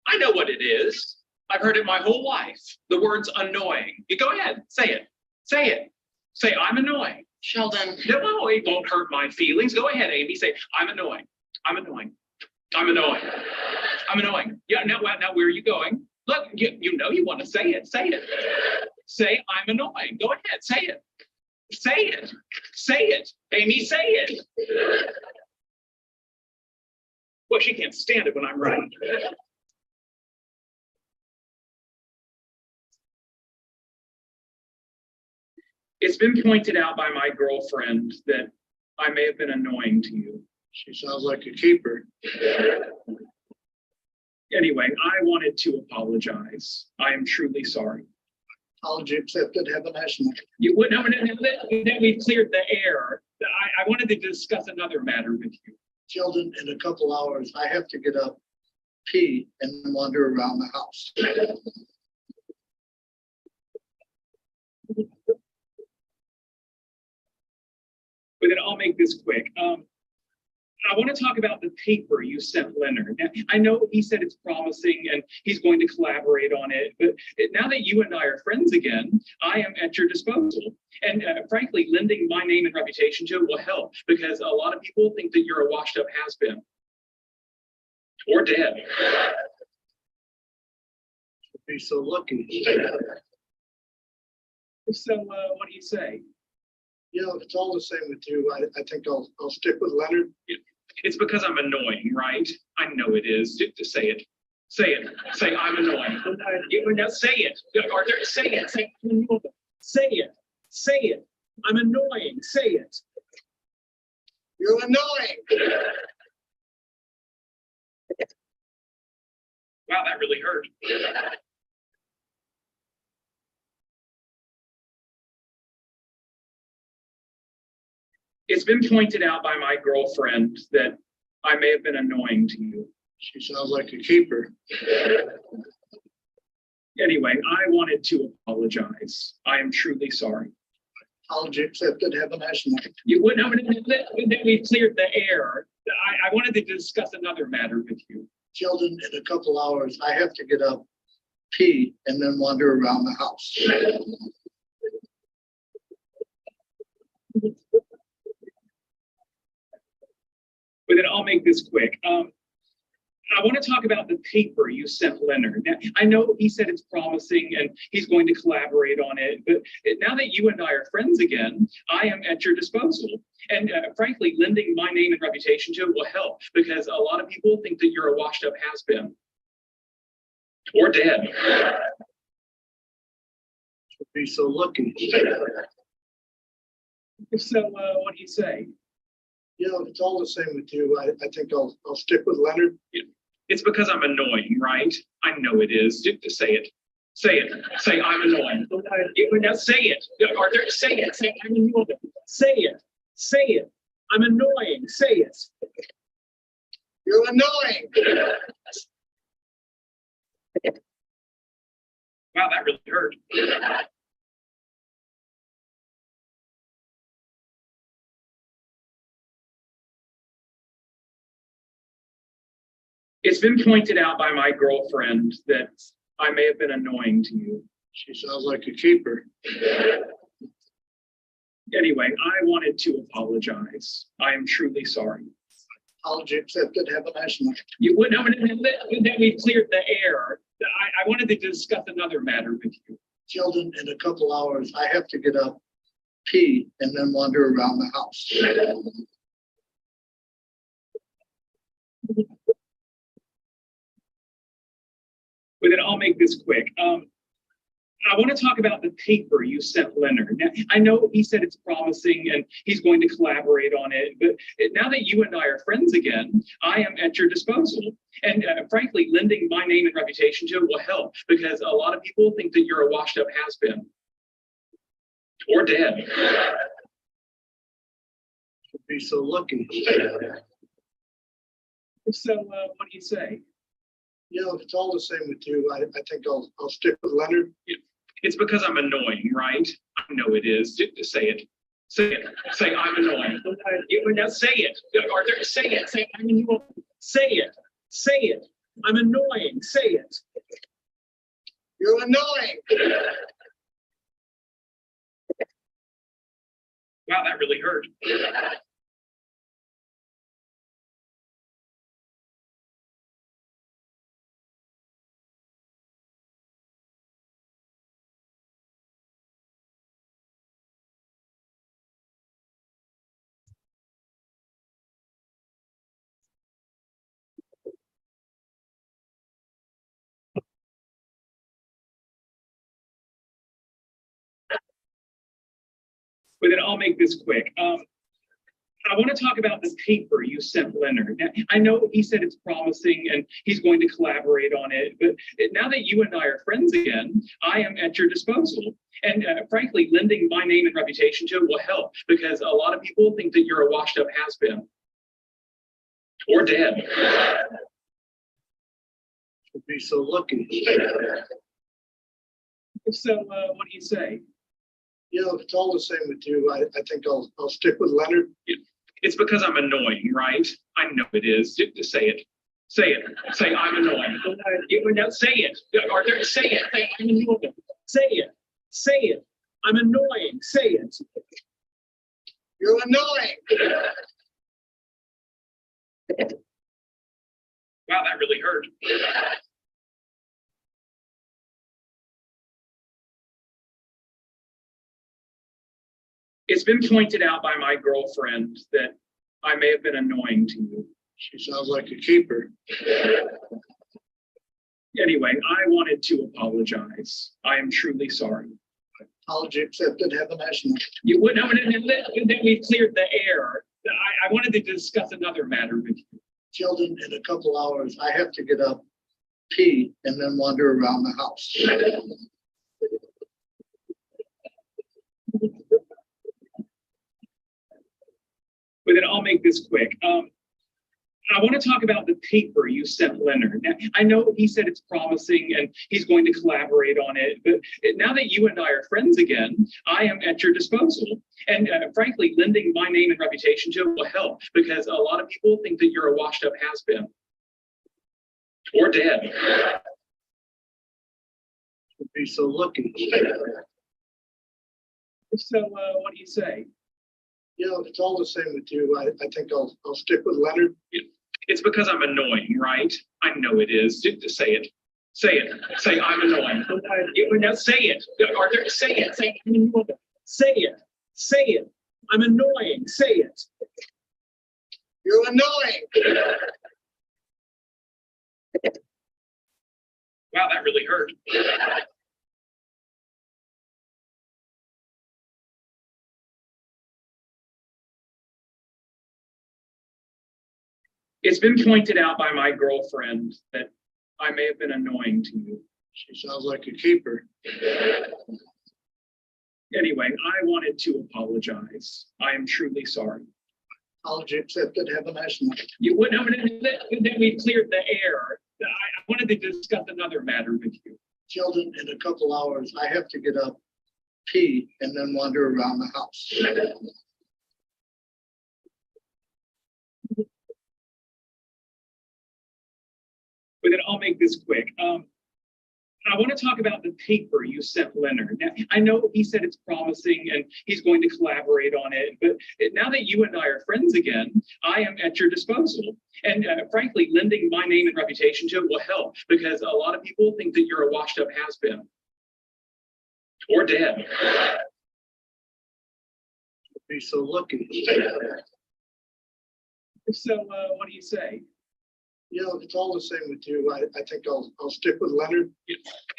Speaker 5: I know what it is. I've heard it my whole life. The word's annoying. You go ahead, say it. Say it. Say, I'm annoying.
Speaker 6: Sheldon,
Speaker 5: No, it won't hurt my feelings. Go ahead, Amy. Say, I'm annoying. I'm annoying. I'm annoying. I'm annoying. Yeah, now where are you going? Look, you know you want to say it. Say it. Say, I'm annoying. Go ahead, say it. Say it. Say it. Amy, say it. Well, she can't stand it when I'm right. It's been pointed out by my girlfriend that I may have been annoying to you.
Speaker 4: She sounds like a keeper.
Speaker 5: Anyway, I wanted to apologize. I am truly sorry.
Speaker 7: Apology accepted. Have a nice night.
Speaker 5: You would, no, that we've cleared the air. I wanted to discuss another matter with you.
Speaker 7: Children, in a couple hours, I have to get up, pee, and then wander around the house.
Speaker 5: But then I'll make this quick. I want to talk about the paper you sent Leonard. Now, I know he said it's promising and he's going to collaborate on it, but now that you and I are friends again, I am at your disposal. And frankly, lending my name and reputation to it will help because a lot of people think that you're a washed up has-been. Or dead.
Speaker 7: Be so lucky.
Speaker 5: So what do you say?
Speaker 7: You know, it's all the same with you. I think I'll stick with Leonard.
Speaker 5: It's because I'm annoying, right? I know it is. Just say it. Say it. Say I'm annoying. Now say it. Arthur, say it. Say it. Say it. I'm annoying. Say it.
Speaker 7: You're annoying.
Speaker 5: Wow, that really hurt. It's been pointed out by my girlfriend that I may have been annoying to you.
Speaker 7: She sounds like a keeper.
Speaker 5: Anyway, I wanted to apologize. I am truly sorry.
Speaker 7: Apology accepted. Have a nice night.
Speaker 5: You would, no, that we've cleared the air. I wanted to discuss another matter with you.
Speaker 7: Children, in a couple hours, I have to get up, pee, and then wander around the house.
Speaker 5: But then I'll make this quick. I want to talk about the paper you sent Leonard. Now, I know he said it's promising and he's going to collaborate on it, but now that you and I are friends again, I am at your disposal. And frankly, lending my name and reputation to it will help because a lot of people think that you're a washed up has-been. Or dead.
Speaker 7: Be so lucky.
Speaker 5: So what do you say?
Speaker 7: You know, it's all the same with you. I think I'll stick with Leonard.
Speaker 5: It's because I'm annoying, right? I know it is. Just say it. Say it. Say I'm annoying. Now say it. Arthur, say it. Say I'm annoying. Say it. Say it. I'm annoying. Say it.
Speaker 7: You're annoying.
Speaker 5: Wow, that really hurt. It's been pointed out by my girlfriend that I may have been annoying to you.
Speaker 7: She sounds like a keeper.
Speaker 5: Anyway, I wanted to apologize. I am truly sorry.
Speaker 7: Apology accepted. Have a nice night.
Speaker 5: You would, no, that we've cleared the air. I wanted to discuss another matter with you.
Speaker 7: Children, in a couple hours, I have to get up, pee, and then wander around the house.
Speaker 5: But then I'll make this quick. I want to talk about the paper you sent Leonard. Now, I know he said it's promising and he's going to collaborate on it, but now that you and I are friends again, I am at your disposal. And frankly, lending my name and reputation to it will help because a lot of people think that you're a washed up has-been. Or dead.
Speaker 7: Be so lucky.
Speaker 5: So what do you say?
Speaker 7: You know, it's all the same with you. I think I'll stick with Leonard.
Speaker 5: It's because I'm annoying, right? I know it is. Just say it. Say it. Say I'm annoying. Now say it. Arthur, say it. Say I'm annoying. Say it. Say it. I'm annoying. Say it.
Speaker 7: You're annoying.
Speaker 5: Wow, that really hurt. But then I'll make this quick. I want to talk about the paper you sent Leonard. Now, I know he said it's promising and he's going to collaborate on it, but now that you and I are friends again, I am at your disposal. And frankly, lending my name and reputation to it will help because a lot of people think that you're a washed up has-been or dead.
Speaker 7: Would be so lucky.
Speaker 5: So what do you say?
Speaker 7: You know, if it's all the same with you, I think I'll stick with Leonard.
Speaker 5: It's because I'm annoying, right? I know it is. Just say it. Say it. Say I'm annoying. No, say it. Arthur, say it. Say I'm annoying. Say it. Say it. I'm annoying. Say it.
Speaker 7: You're annoying.
Speaker 5: Wow, that really hurt. It's been pointed out by my girlfriend that I may have been annoying to you.
Speaker 7: She sounds like a keeper.
Speaker 5: Anyway, I wanted to apologize. I am truly sorry.
Speaker 7: Apology accepted. Have a nice night.
Speaker 5: You would know, and then we cleared the air. I wanted to discuss another matter with you.
Speaker 7: Children, in a couple hours, I have to get up, pee, and then wander around the house.
Speaker 5: But then I'll make this quick. I want to talk about the paper you sent Leonard. Now, I know he said it's promising and he's going to collaborate on it, but now that you and I are friends again, I am at your disposal. And frankly, lending my name and reputation to it will help because a lot of people think that you're a washed up has-been or dead.
Speaker 7: Would be so lucky.
Speaker 5: So what do you say?
Speaker 7: You know, if it's all the same with you, I think I'll stick with Leonard.
Speaker 5: It's because I'm annoying, right? I know it is. Just say it. Say it. Say I'm annoying. No, say it. Arthur, say it. Say I'm annoying. Say it. Say it. I'm annoying. Say it.
Speaker 7: You're annoying.
Speaker 5: Wow, that really hurt. It's been pointed out by my girlfriend that I may have been annoying to you.
Speaker 7: She sounds like a keeper.
Speaker 5: Anyway, I wanted to apologize. I am truly sorry.
Speaker 7: Apology accepted. Have a nice night.
Speaker 5: You would know, and then we cleared the air. I wanted to discuss another matter with you.
Speaker 7: Children, in a couple hours, I have to get up, pee, and then wander around the house.
Speaker 5: But then I'll make this quick. I want to talk about the paper you sent Leonard. Now, I know he said it's promising and he's going to collaborate on it, but now that you and I are friends again, I am at your disposal. And frankly, lending my name and reputation to it will help because a lot of people think that you're a washed up has-been or dead.
Speaker 7: Would be so lucky.
Speaker 5: So what do you say?
Speaker 7: You know, if it's all the same with you, I think I'll stick with Leonard.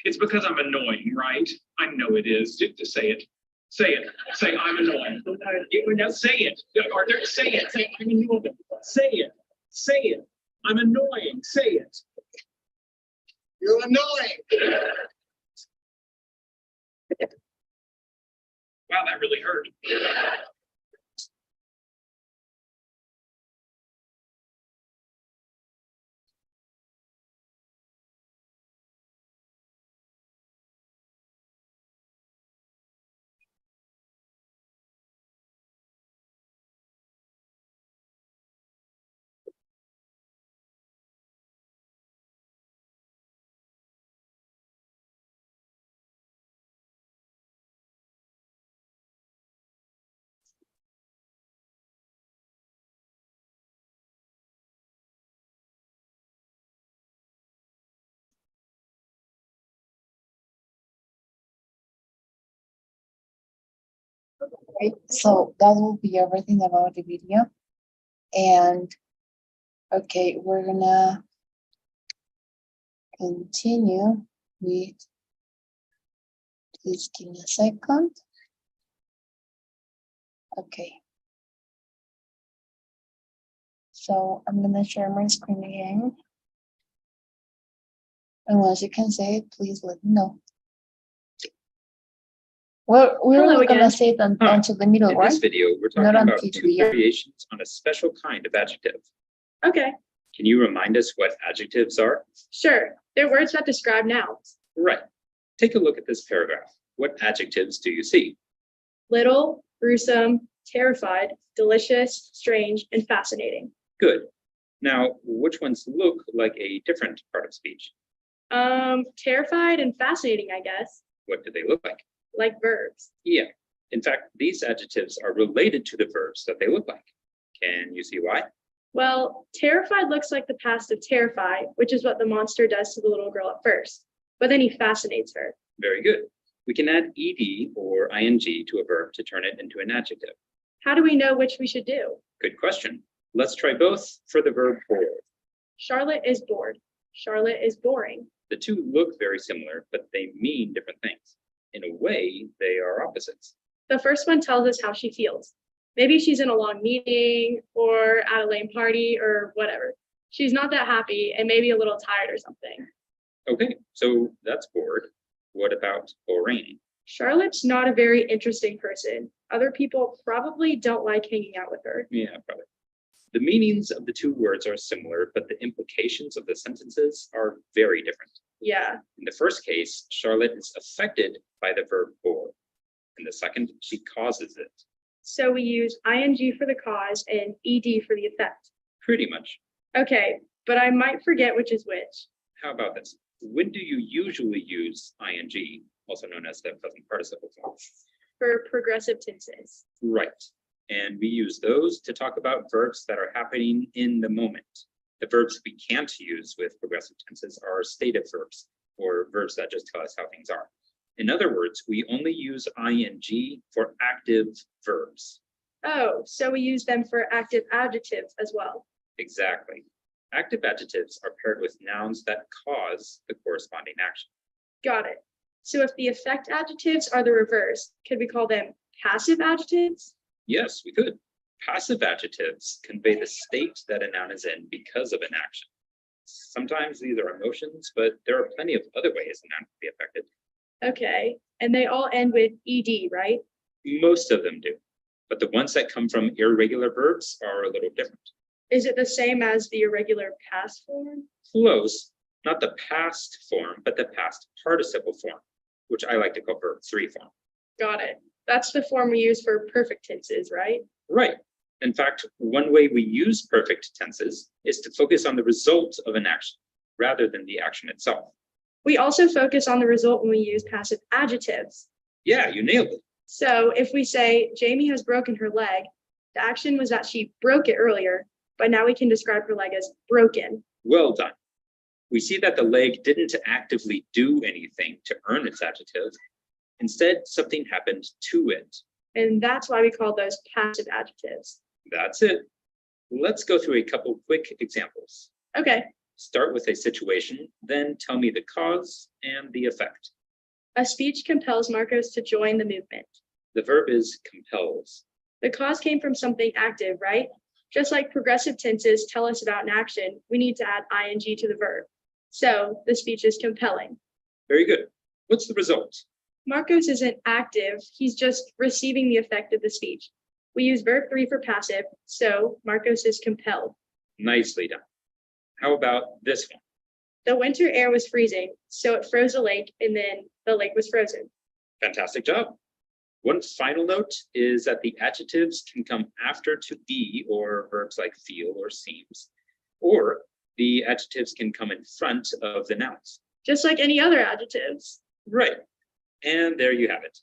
Speaker 5: It's because I'm annoying, right? I know it is. Just say it. Say it. Say I'm annoying. No, say it. Arthur, say it. Say I'm annoying. Say it. Say it. I'm annoying. Say it.
Speaker 7: You're annoying.
Speaker 5: Wow, that really hurt.
Speaker 1: Right, so that will be everything about the video. And okay, we're gonna continue with, please give me a second. Okay. So I'm gonna share my screen again. And once you can say it, please let me know. Well, we're
Speaker 6: Hello
Speaker 1: gonna
Speaker 6: again.
Speaker 1: say it
Speaker 5: Hi.
Speaker 1: until the middle,
Speaker 5: In
Speaker 1: right?
Speaker 5: this video, we're
Speaker 1: Not
Speaker 5: talking
Speaker 1: on
Speaker 5: about
Speaker 1: P2,
Speaker 5: two
Speaker 1: yeah.
Speaker 5: variations on a special kind of adjective.
Speaker 6: Okay,
Speaker 5: Can you remind us what adjectives are?
Speaker 6: sure. They're words that describe nouns.
Speaker 5: Right. Take a look at this paragraph. What adjectives do you see?
Speaker 6: Little, gruesome, terrified, delicious, strange, and fascinating.
Speaker 5: Good. Now, which ones look like a different part of speech?
Speaker 6: Terrified and fascinating, I guess,
Speaker 5: What do they look like?
Speaker 6: like verbs.
Speaker 5: Yeah. In fact, these adjectives are related to the verbs that they look like. Can you see why?
Speaker 6: Well, terrified looks like the past of terrify, which is what the monster does to the little girl at first. But then he fascinates her.
Speaker 5: Very good. We can add ed or ing to a verb to turn it into an adjective.
Speaker 6: How do we know which we should do?
Speaker 5: Good question. Let's try both for the verb bored.
Speaker 6: Charlotte is bored. Charlotte is boring.
Speaker 5: The two look very similar, but they mean different things. In a way, they are opposites.
Speaker 6: The first one tells us how she feels. Maybe she's in a long meeting or at a lame party or whatever. She's not that happy and maybe a little tired or something.
Speaker 5: Okay, so that's bored. What about boring?
Speaker 6: Charlotte's not a very interesting person. Other people probably don't like hanging out with her.
Speaker 5: Yeah, probably. The meanings of the two words are similar, but the implications of the sentences are very different.
Speaker 6: Yeah,
Speaker 5: In the first case, Charlotte is affected by the verb bore. In the second, she causes it.
Speaker 6: so we use ing for the cause and ed for the effect.
Speaker 5: Pretty much.
Speaker 6: Okay, but I might forget which is which.
Speaker 5: How about this? When do you usually use ing, also known as the present participle form?
Speaker 6: For progressive tenses.
Speaker 5: Right. And we use those to talk about verbs that are happening in the moment. The verbs we can't use with progressive tenses are stative verbs, or verbs that just tell us how things are. In other words, we only use ing for active verbs.
Speaker 6: Oh, so we use them for active adjectives as well.
Speaker 5: Exactly. Active adjectives are paired with nouns that cause the corresponding action.
Speaker 6: Got it. So if the effect adjectives are the reverse, could we call them passive adjectives?
Speaker 5: Yes, we could. Passive adjectives convey the state that a noun is in because of an action. Sometimes these are emotions, but there are plenty of other ways a noun can be affected.
Speaker 6: Okay, and they all end with ed, right?
Speaker 5: Most of them do, but the ones that come from irregular verbs are a little different.
Speaker 6: Is it the same as the irregular past form?
Speaker 5: Close, not the past form, but the past participle form, which I like to call verb 3 form.
Speaker 6: Got it. That's the form we use for perfect tenses, right?
Speaker 5: Right. In fact, one way we use perfect tenses is to focus on the result of an action rather than the action itself.
Speaker 6: We also focus on the result when we use passive adjectives.
Speaker 5: Yeah, you nailed it.
Speaker 6: So if we say Jamie has broken her leg, the action was that she broke it earlier, but now we can describe her leg as broken.
Speaker 5: Well done. We see that the leg didn't actively do anything to earn its adjective. Instead, something happened to it.
Speaker 6: And that's why we call those passive adjectives.
Speaker 5: That's it. Let's go through a couple quick examples.
Speaker 6: Okay,
Speaker 5: Start with a situation, then tell me the cause and the effect.
Speaker 6: a speech compels Marcos to join the movement.
Speaker 5: The verb is compels.
Speaker 6: The cause came from something active, right? Just like progressive tenses tell us about an action, we need to add ing to the verb. So the speech is compelling.
Speaker 5: Very good. What's the result?
Speaker 6: Marcos isn't active, he's just receiving the effect of the speech. We use verb 3 for passive, so Marcos is compelled.
Speaker 5: Nicely done. How about this one?
Speaker 6: The winter air was freezing, so it froze a lake, and then the lake was frozen.
Speaker 5: Fantastic job. One final note is that the adjectives can come after to be or verbs like feel or seems, or the adjectives can come in front of the nouns.
Speaker 6: Just like any other adjectives.
Speaker 5: Right. And there you have it.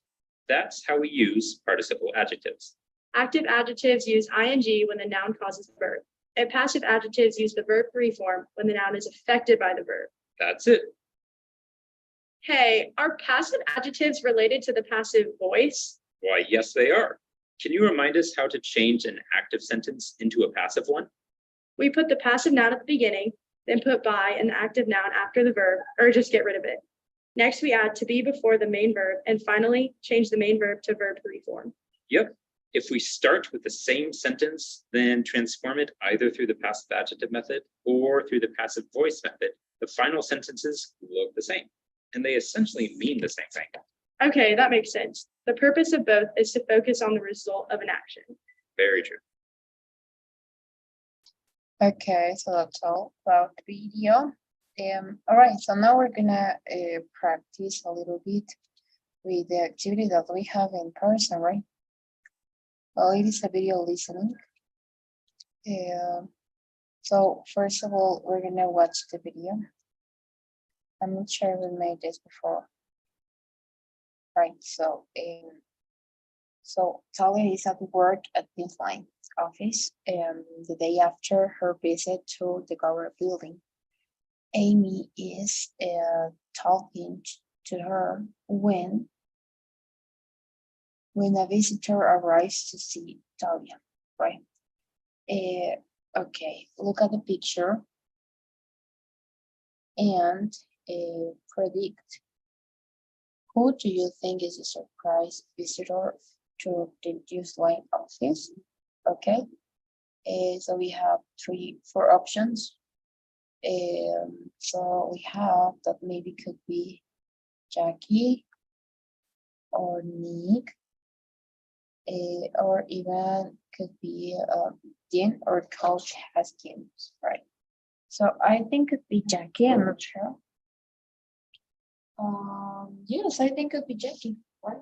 Speaker 5: That's how we use participle adjectives.
Speaker 6: Active adjectives use ing when the noun causes the verb, and passive adjectives use the verb 3 form when the noun is affected by the verb.
Speaker 5: That's it.
Speaker 6: Hey, are passive adjectives related to the passive voice?
Speaker 5: Why, yes, they are. Can you remind us how to change an active sentence into a passive one?
Speaker 6: We put the passive noun at the beginning, then put by and the active noun after the verb, or just get rid of it. Next, we add to be before the main verb, and finally, change the main verb to verb 3 form.
Speaker 5: Yep.
Speaker 8: If we start with the same sentence, then transform it either through the passive adjective method or through the passive voice method, the final sentences look the same, and they essentially mean the same thing.
Speaker 6: Okay, that makes sense. The purpose of both is to focus on the result of an action.
Speaker 8: Very true.
Speaker 1: Okay, so that's all about the video. All right, so now we're gonna practice a little bit with the activity that we have in person, right? Well, it is a video listening. So first of all, we're gonna watch the video. I'm not sure we made this before. Right, so Talia is at work at Midline office the day after her visit to the government building. Amy is talking to her when a visitor arrives to see Talia, right? Okay, look at the picture and predict who do you think is a surprise visitor to the Newsline office? Okay, so we have 4 options. So we have that maybe could be Jackie or Nick, or even could be Dean or Coach Haskins, right? So I think it could be Jackie, I'm not sure. Yes, I think it could be Jackie, right?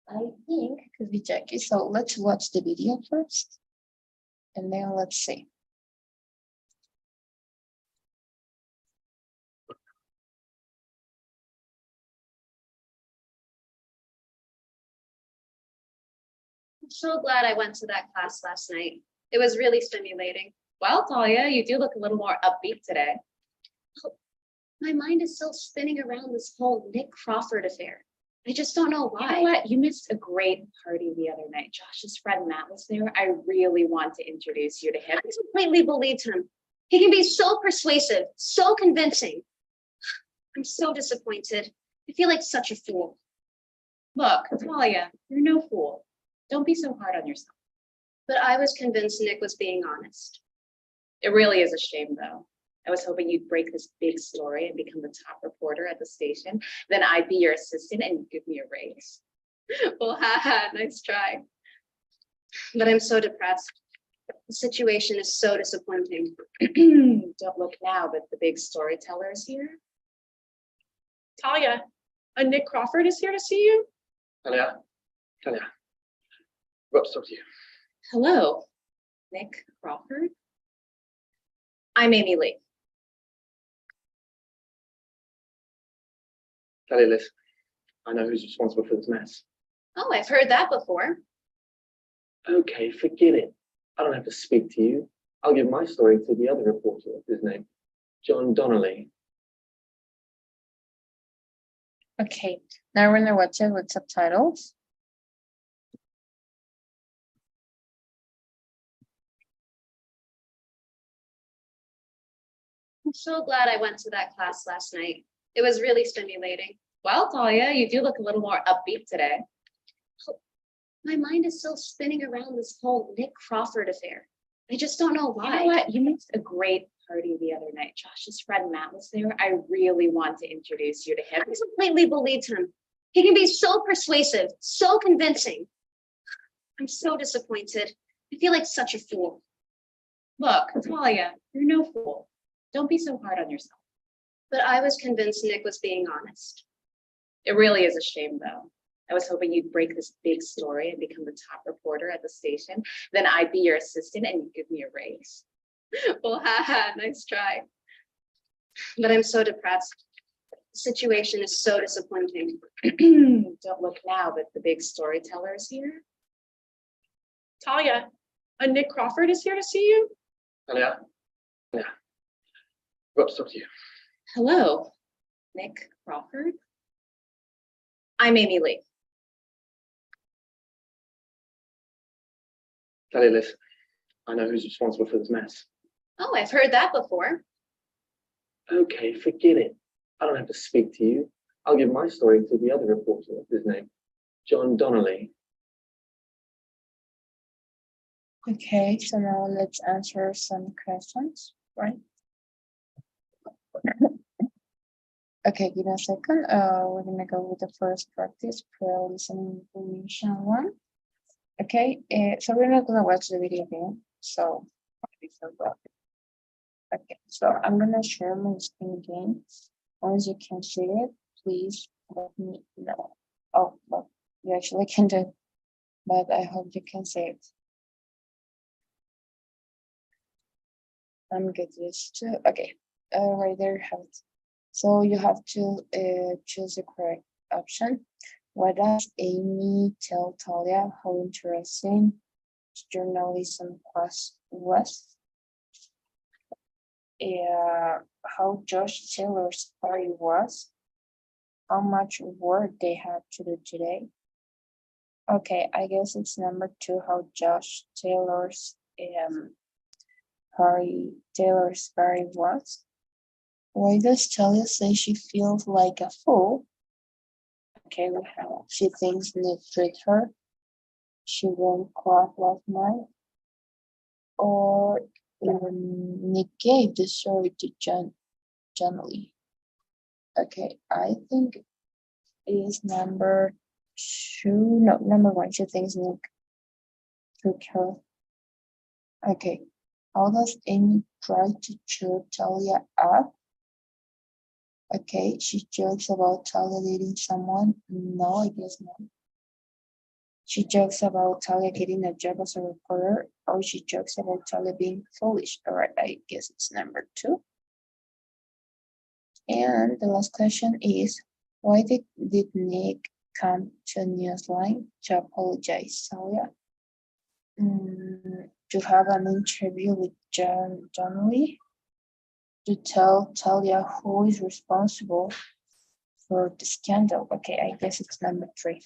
Speaker 1: I think it could be Jackie. So let's watch the video first, and then let's see.
Speaker 2: I'm so glad I went to that class last night. It was really stimulating. Well, Talia, you do look a little more upbeat today. Oh, my mind is still spinning around this whole Nick Crawford affair. I just don't know why. You know what? You missed a great party the other night. Josh's friend Matt was there. I really want to introduce you to him. I completely believed him. He can be so persuasive, so convincing. I'm so disappointed. I feel like such a fool. Look, Talia, you're no fool. Don't be so hard on yourself. But I was convinced Nick was being honest. It really is a shame, though. I was hoping you'd break this big story and become the top reporter at the station. Then I'd be your assistant and you'd give me a raise. Well, haha, nice try. But I'm so depressed. The situation is so disappointing. Don't look now, but the big storyteller is here.
Speaker 6: Talia, a Nick Crawford is here to see you.
Speaker 9: Talia, got to talk to you.
Speaker 2: Hello, Nick Crawford. I'm Amy Lee.
Speaker 9: Talia, listen, I know who's responsible for this mess.
Speaker 2: Oh, I've heard that before.
Speaker 9: Okay, forget it. I don't have to speak to you. I'll give my story to the other reporter. His name, John Donnelly.
Speaker 1: Okay, now we're gonna watch it with subtitles.
Speaker 2: I'm so glad I went to that class last night. It was really stimulating. Well, Talia, you do look a little more upbeat today. Oh, my mind is still spinning around this whole Nick Crawford affair. I just don't know why. You know what? You missed a great party the other night. Josh's friend Matt was there. I really want to introduce you to him. I completely believed him. He can be so persuasive, so convincing. I'm so disappointed. I feel like such a fool. Look, Talia, you're no fool. Don't be so hard on yourself. But I was convinced Nick was being honest. It really is a shame, though. I was hoping you'd break this big story and become the top reporter at the station. Then I'd be your assistant and you'd give me a raise. Well, haha, nice try. But I'm so depressed. The situation is so disappointing. Don't look now, but the big storyteller is here.
Speaker 6: Talia, a Nick Crawford is here to see you.
Speaker 9: Talia, got to talk to you.
Speaker 2: Hello, Nick Crawford. I'm Amy Lee.
Speaker 9: Talia, listen, I know who's responsible for this mess.
Speaker 2: Oh, I've heard that before.
Speaker 9: Okay, forget it. I don't have to speak to you. I'll give my story to the other reporter. His name, John Donnelly.
Speaker 1: Okay, so now let's answer some questions, right? Okay, give me a second. We're gonna go with the first practice, pre-listening information one. Okay, so we're not gonna watch the video again. So, okay, so I'm gonna share my screen again. Once you can see it, please let me know. Oh, well, you actually can do it, but I hope you can see it. I'm good used to. Okay, right there you have it. So you have to choose the correct option. What does Amy tell Talia how interesting journalism class was? How Josh Taylor's party was? How much work they had to do today? Okay, I guess it's number 2. How Josh Taylor's party was? Why does Talia say she feels like a fool? Okay, we have she thinks Nick tricked her. She won't clap last night. Or Nick gave the story to John Lee. Okay, I think it is number 2. No, number 1. She thinks Nick tricked her. Okay, how does Amy try to cheer Talia up? Okay, she jokes about Talia dating someone. No, I guess not. She jokes about Talia getting a job as a reporter, or she jokes about Talia being foolish. All right, I guess it's number 2. And the last question is, why did Nick come to Newsline to apologize, Talia? To have an interview with John Lee, to tell Talia who is responsible for the scandal. Okay, I guess it's number 3.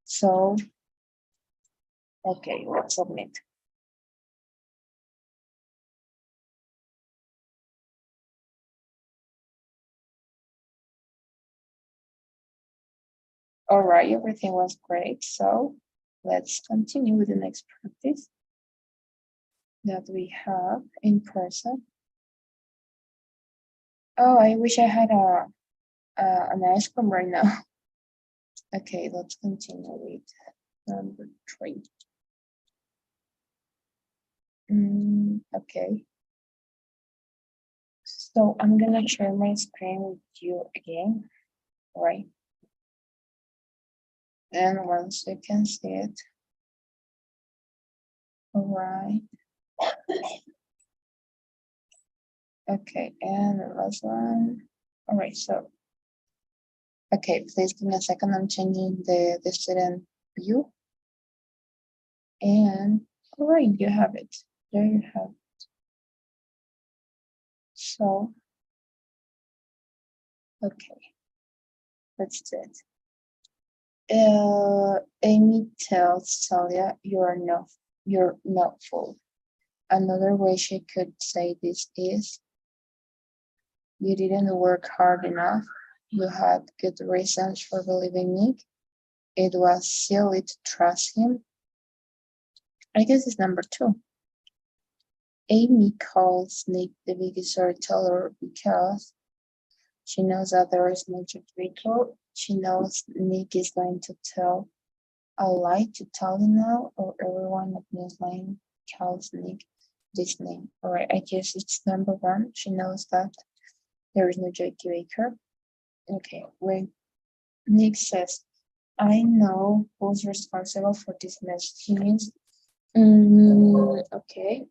Speaker 1: So, okay, let's submit. All right, everything was great. So let's continue with the next practice that we have in person. Oh, I wish I had an ice cream right now. Okay, let's continue with number 3. Okay. So I'm gonna share my screen with you again, right? And once you can see it. All right. Okay, and the last one. All right, so okay, please give me a second. I'm changing the student view. And all right, you have it. There you have it. So, okay, let's do it. Amy tells Talia, you're not full. Another way she could say this is, you didn't work hard enough. You had good reasons for believing Nick. It was silly to trust him. I guess it's number 2. Amy calls Nick the biggest storyteller because she knows that there is no Rico. She knows Nick is going to tell a lie to Talia now, or everyone at Newsline calls Nick this name. All right, I guess it's number 1. She knows that there is no J.K. Baker. Okay, when Nick says, I know who's responsible for this mess, he means, okay.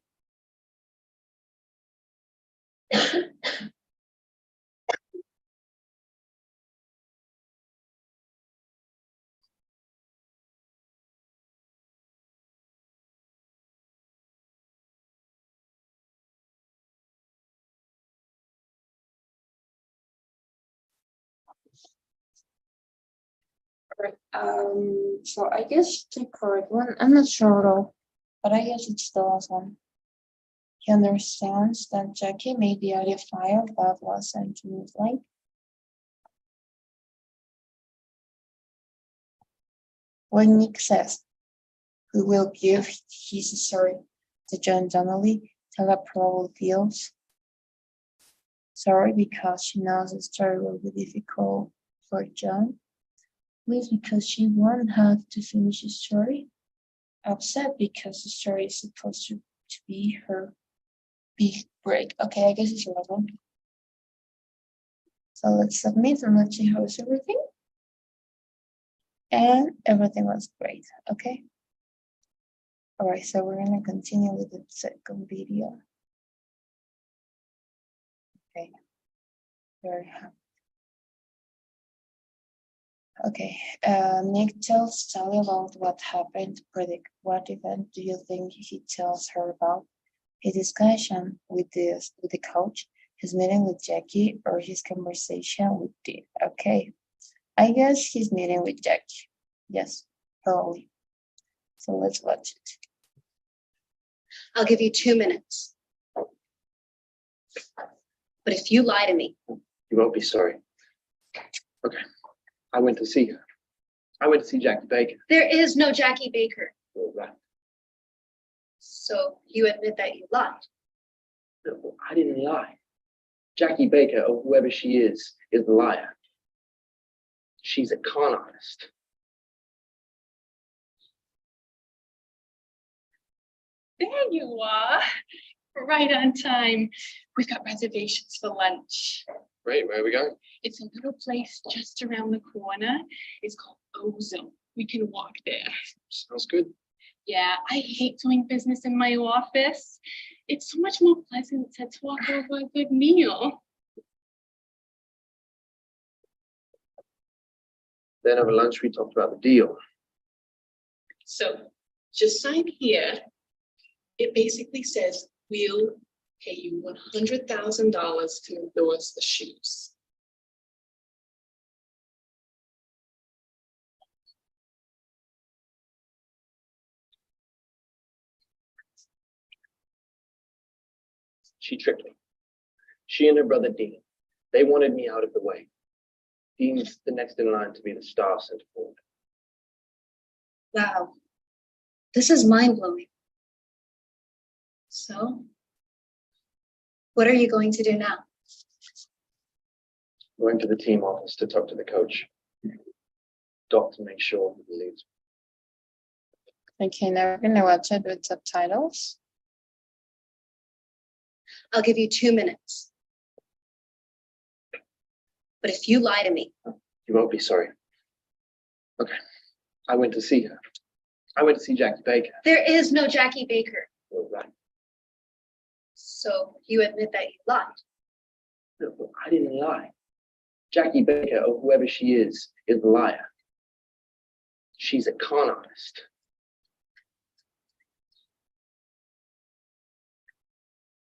Speaker 1: Right. So I guess the correct one, I'm not sure at all, but I guess it's the last one. He understands that Jackie made the audio file that was sent to Newsline. When Nick says, who will give his story to John Donnelly. Tella probably feels sorry because she knows the story will be difficult for John. Pleased because she won't have to finish the story. Upset because the story is supposed to be her big break. Okay, I guess it's another one. So let's submit and let's see how is everything. And everything was great. Okay. All right, so we're gonna continue with the second video. Okay. Very happy. Okay, Nick tells Sally about what happened. Predict what event do you think he tells her about? His discussion with the coach, his meeting with Jackie, or his conversation with Dean. Okay, I guess his meeting with Jackie. Yes, probably. So let's watch it.
Speaker 10: I'll give you 2 minutes. But if you lie to me,
Speaker 9: You won't be sorry. Okay. I went to see her. I went to see Jackie Baker.
Speaker 10: there is no Jackie Baker.
Speaker 9: All right.
Speaker 10: So you admit that you lied.
Speaker 9: No, I didn't lie. Jackie Baker, or whoever she is the liar. She's a con artist.
Speaker 6: There you are. Right on time. We've got reservations for lunch.
Speaker 9: Great, where are we going?
Speaker 6: It's a little place just around the corner. It's called Ozone. We can walk there.
Speaker 9: Sounds good.
Speaker 6: Yeah, I hate doing business in my office. It's so much more pleasant to talk over a good meal.
Speaker 9: Then over lunch, we talked about the deal.
Speaker 6: So just sign here. It basically says we'll pay you $100,000 to endorse the shoes.
Speaker 9: She tricked me. She and her brother Dean, they wanted me out of the way. Dean's the next in line to be the star center forward.
Speaker 10: Wow. This is mind-blowing. So, what are you going to do now?
Speaker 9: Going to the team office to talk to the coach. Doc to make sure he believes.
Speaker 1: Okay, now we're gonna watch it with subtitles.
Speaker 10: I'll give you 2 minutes. But if you lie to me,
Speaker 9: You won't be sorry. Okay. I went to see her. I went to see Jackie Baker.
Speaker 10: there is no Jackie Baker.
Speaker 9: All right.
Speaker 10: So you admit that you lied.
Speaker 9: No, I didn't lie. Jackie Baker, or whoever she is the liar. She's a con artist.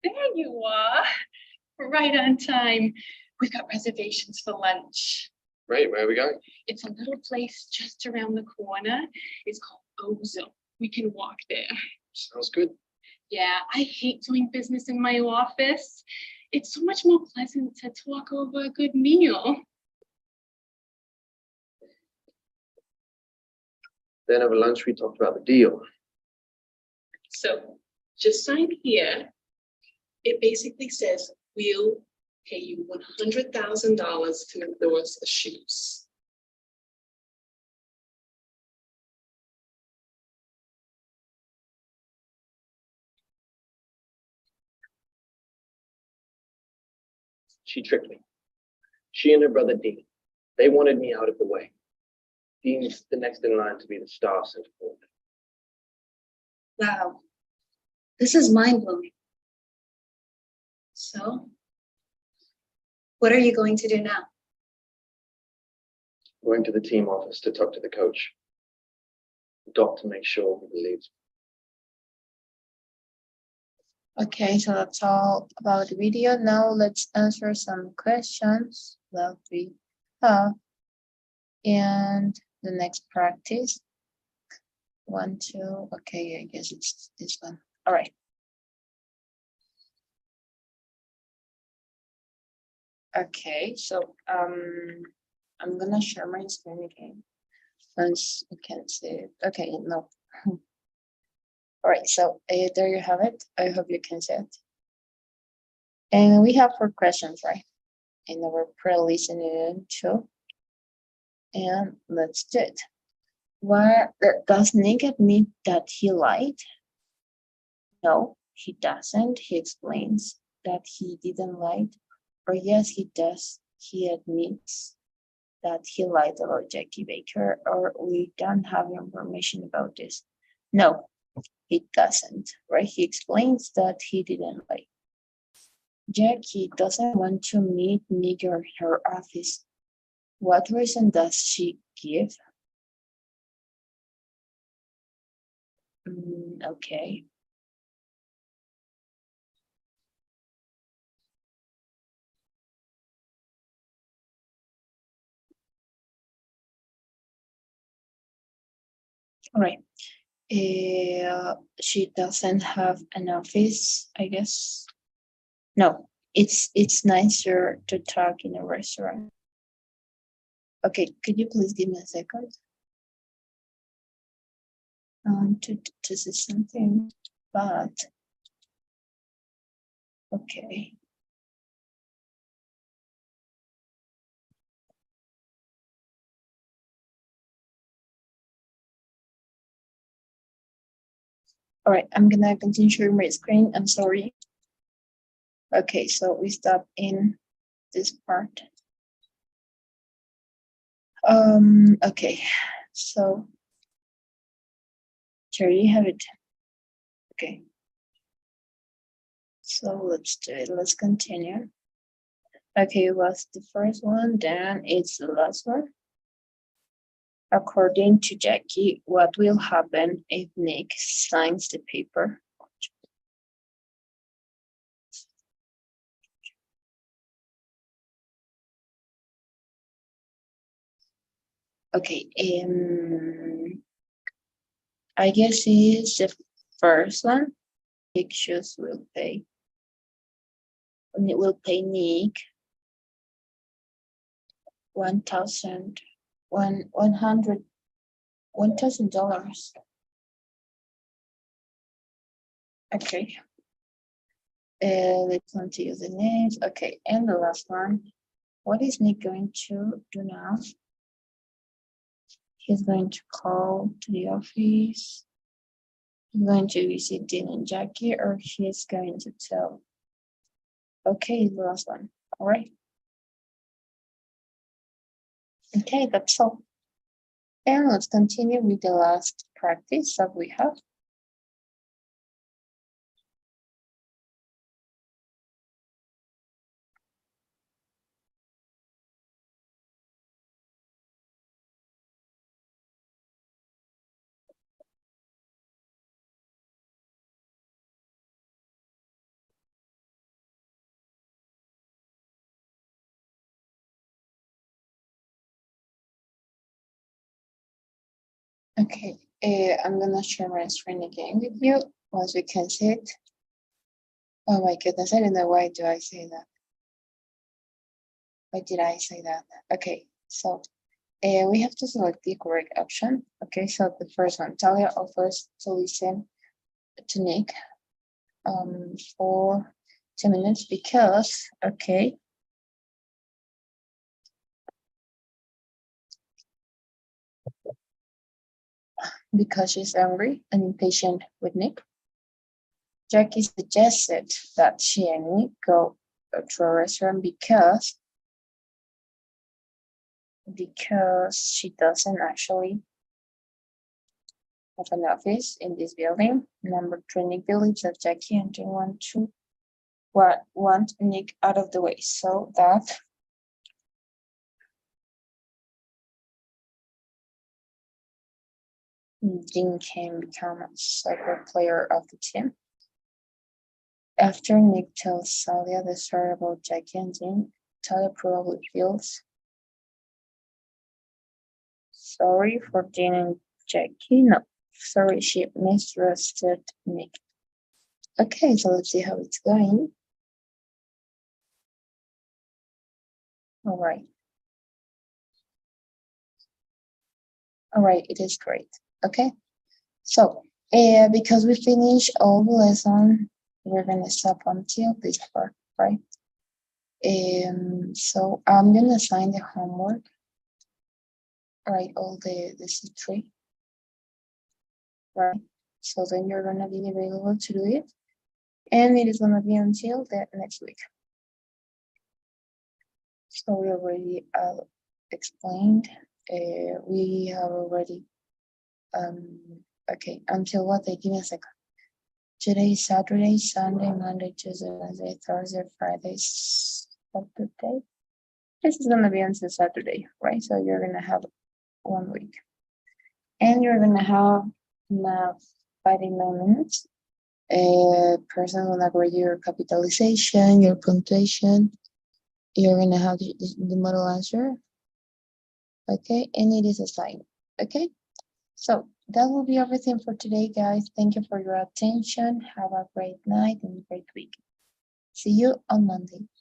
Speaker 6: There you are. Right on time. We've got reservations for lunch.
Speaker 9: Great, where are we going?
Speaker 6: It's a little place just around the corner. It's called Ozone. We can walk there.
Speaker 9: Sounds good.
Speaker 6: Yeah, I hate doing business in my office. It's so much more pleasant to talk over a good meal.
Speaker 9: Then over lunch, we talked about the deal.
Speaker 6: So just sign here. It basically says we'll pay you $100,000 to endorse the shoes.
Speaker 9: She tricked me. She and her brother Dean, they wanted me out of the way. Dean's the next in line to be the star center forward.
Speaker 10: Wow. This is mind-blowing. So, what are you going to do now?
Speaker 9: Going to the team office to talk to the coach. Doc to make sure he believes.
Speaker 1: Okay, so that's all about the video. Now let's answer some questions that we have in the next practice. 1, 2, okay, I guess it's this one. All right. Okay, so I'm gonna share my screen again. Once you can see it. Okay, no. All right, so there you have it. I hope you can see it. And we have 4 questions, right? In our pre-listening too. And let's do it. Why does Nick admit that he lied? No, he doesn't. He explains that he didn't lie. Or yes, he does. He admits that he lied about Jackie Baker, or we don't have information about this. No, he doesn't, right? He explains that he didn't lie. Jackie doesn't want to meet Nick in her office. What reason does she give? Okay. All right. She doesn't have an office, I guess. No, it's nicer to talk in a restaurant. Okay, could you please give me a second? To say something, but okay. All right, I'm gonna continue sharing my screen. I'm sorry. Okay, so we stop in this part. Okay, so here you have it. Okay. So let's do it. Let's continue. Okay, what's the first one? Then it's the last one. According to Jackie, what will happen if Nick signs the paper? Okay, I guess it's the first one. Pictures will pay. And it will pay Nick $1,000. Okay. Let's continue the next. Okay, and the last one. What is Nick going to do now? He's going to call to the office. He's going to visit Dean and Jackie, or he's going to tell. Okay, the last one. All right. Okay, that's all. And let's continue with the last practice that we have. Okay, I'm gonna share my screen again with you once we can see it. Oh my goodness, I don't know why do I say that. Why did I say that? Okay, so we have to select the correct option. Okay, so the first one, Talia offers to listen to Nick for 2 minutes because, okay, because she's angry and impatient with Nick. Jackie suggested that she and Nick go to a restaurant because she doesn't actually have an office in this building. Number 3, Nick believes that Jackie and Dean want Nick out of the way so that Dean can become a soccer player of the team. After Nick tells Talia the story about Jackie and Dean, Talia probably feels sorry for Dean and Jackie. No, sorry, she mistrusted Nick. Okay, so let's see how it's going. All right. All right, it is great. Okay, so Because we finished all the lesson, we're gonna stop until this part, right? So I'm gonna assign the homework, right? All the C3, right? So then you're gonna be available to do it, and it is gonna be until the next week. So we already explained. We have already. Okay, until what day? Give me a second. Today is Saturday, Sunday, Monday, Tuesday, Wednesday, Thursday, Friday, Saturday. This is gonna be until Saturday, right? So you're gonna have 1 week. And you're gonna have now 59 minutes. Person gonna grade your capitalization, your punctuation. You're gonna have the model answer. Okay, and it is assigned. Okay, so that will be everything for today, guys. Thank you for your attention. Have a great night and a great week. See you on Monday.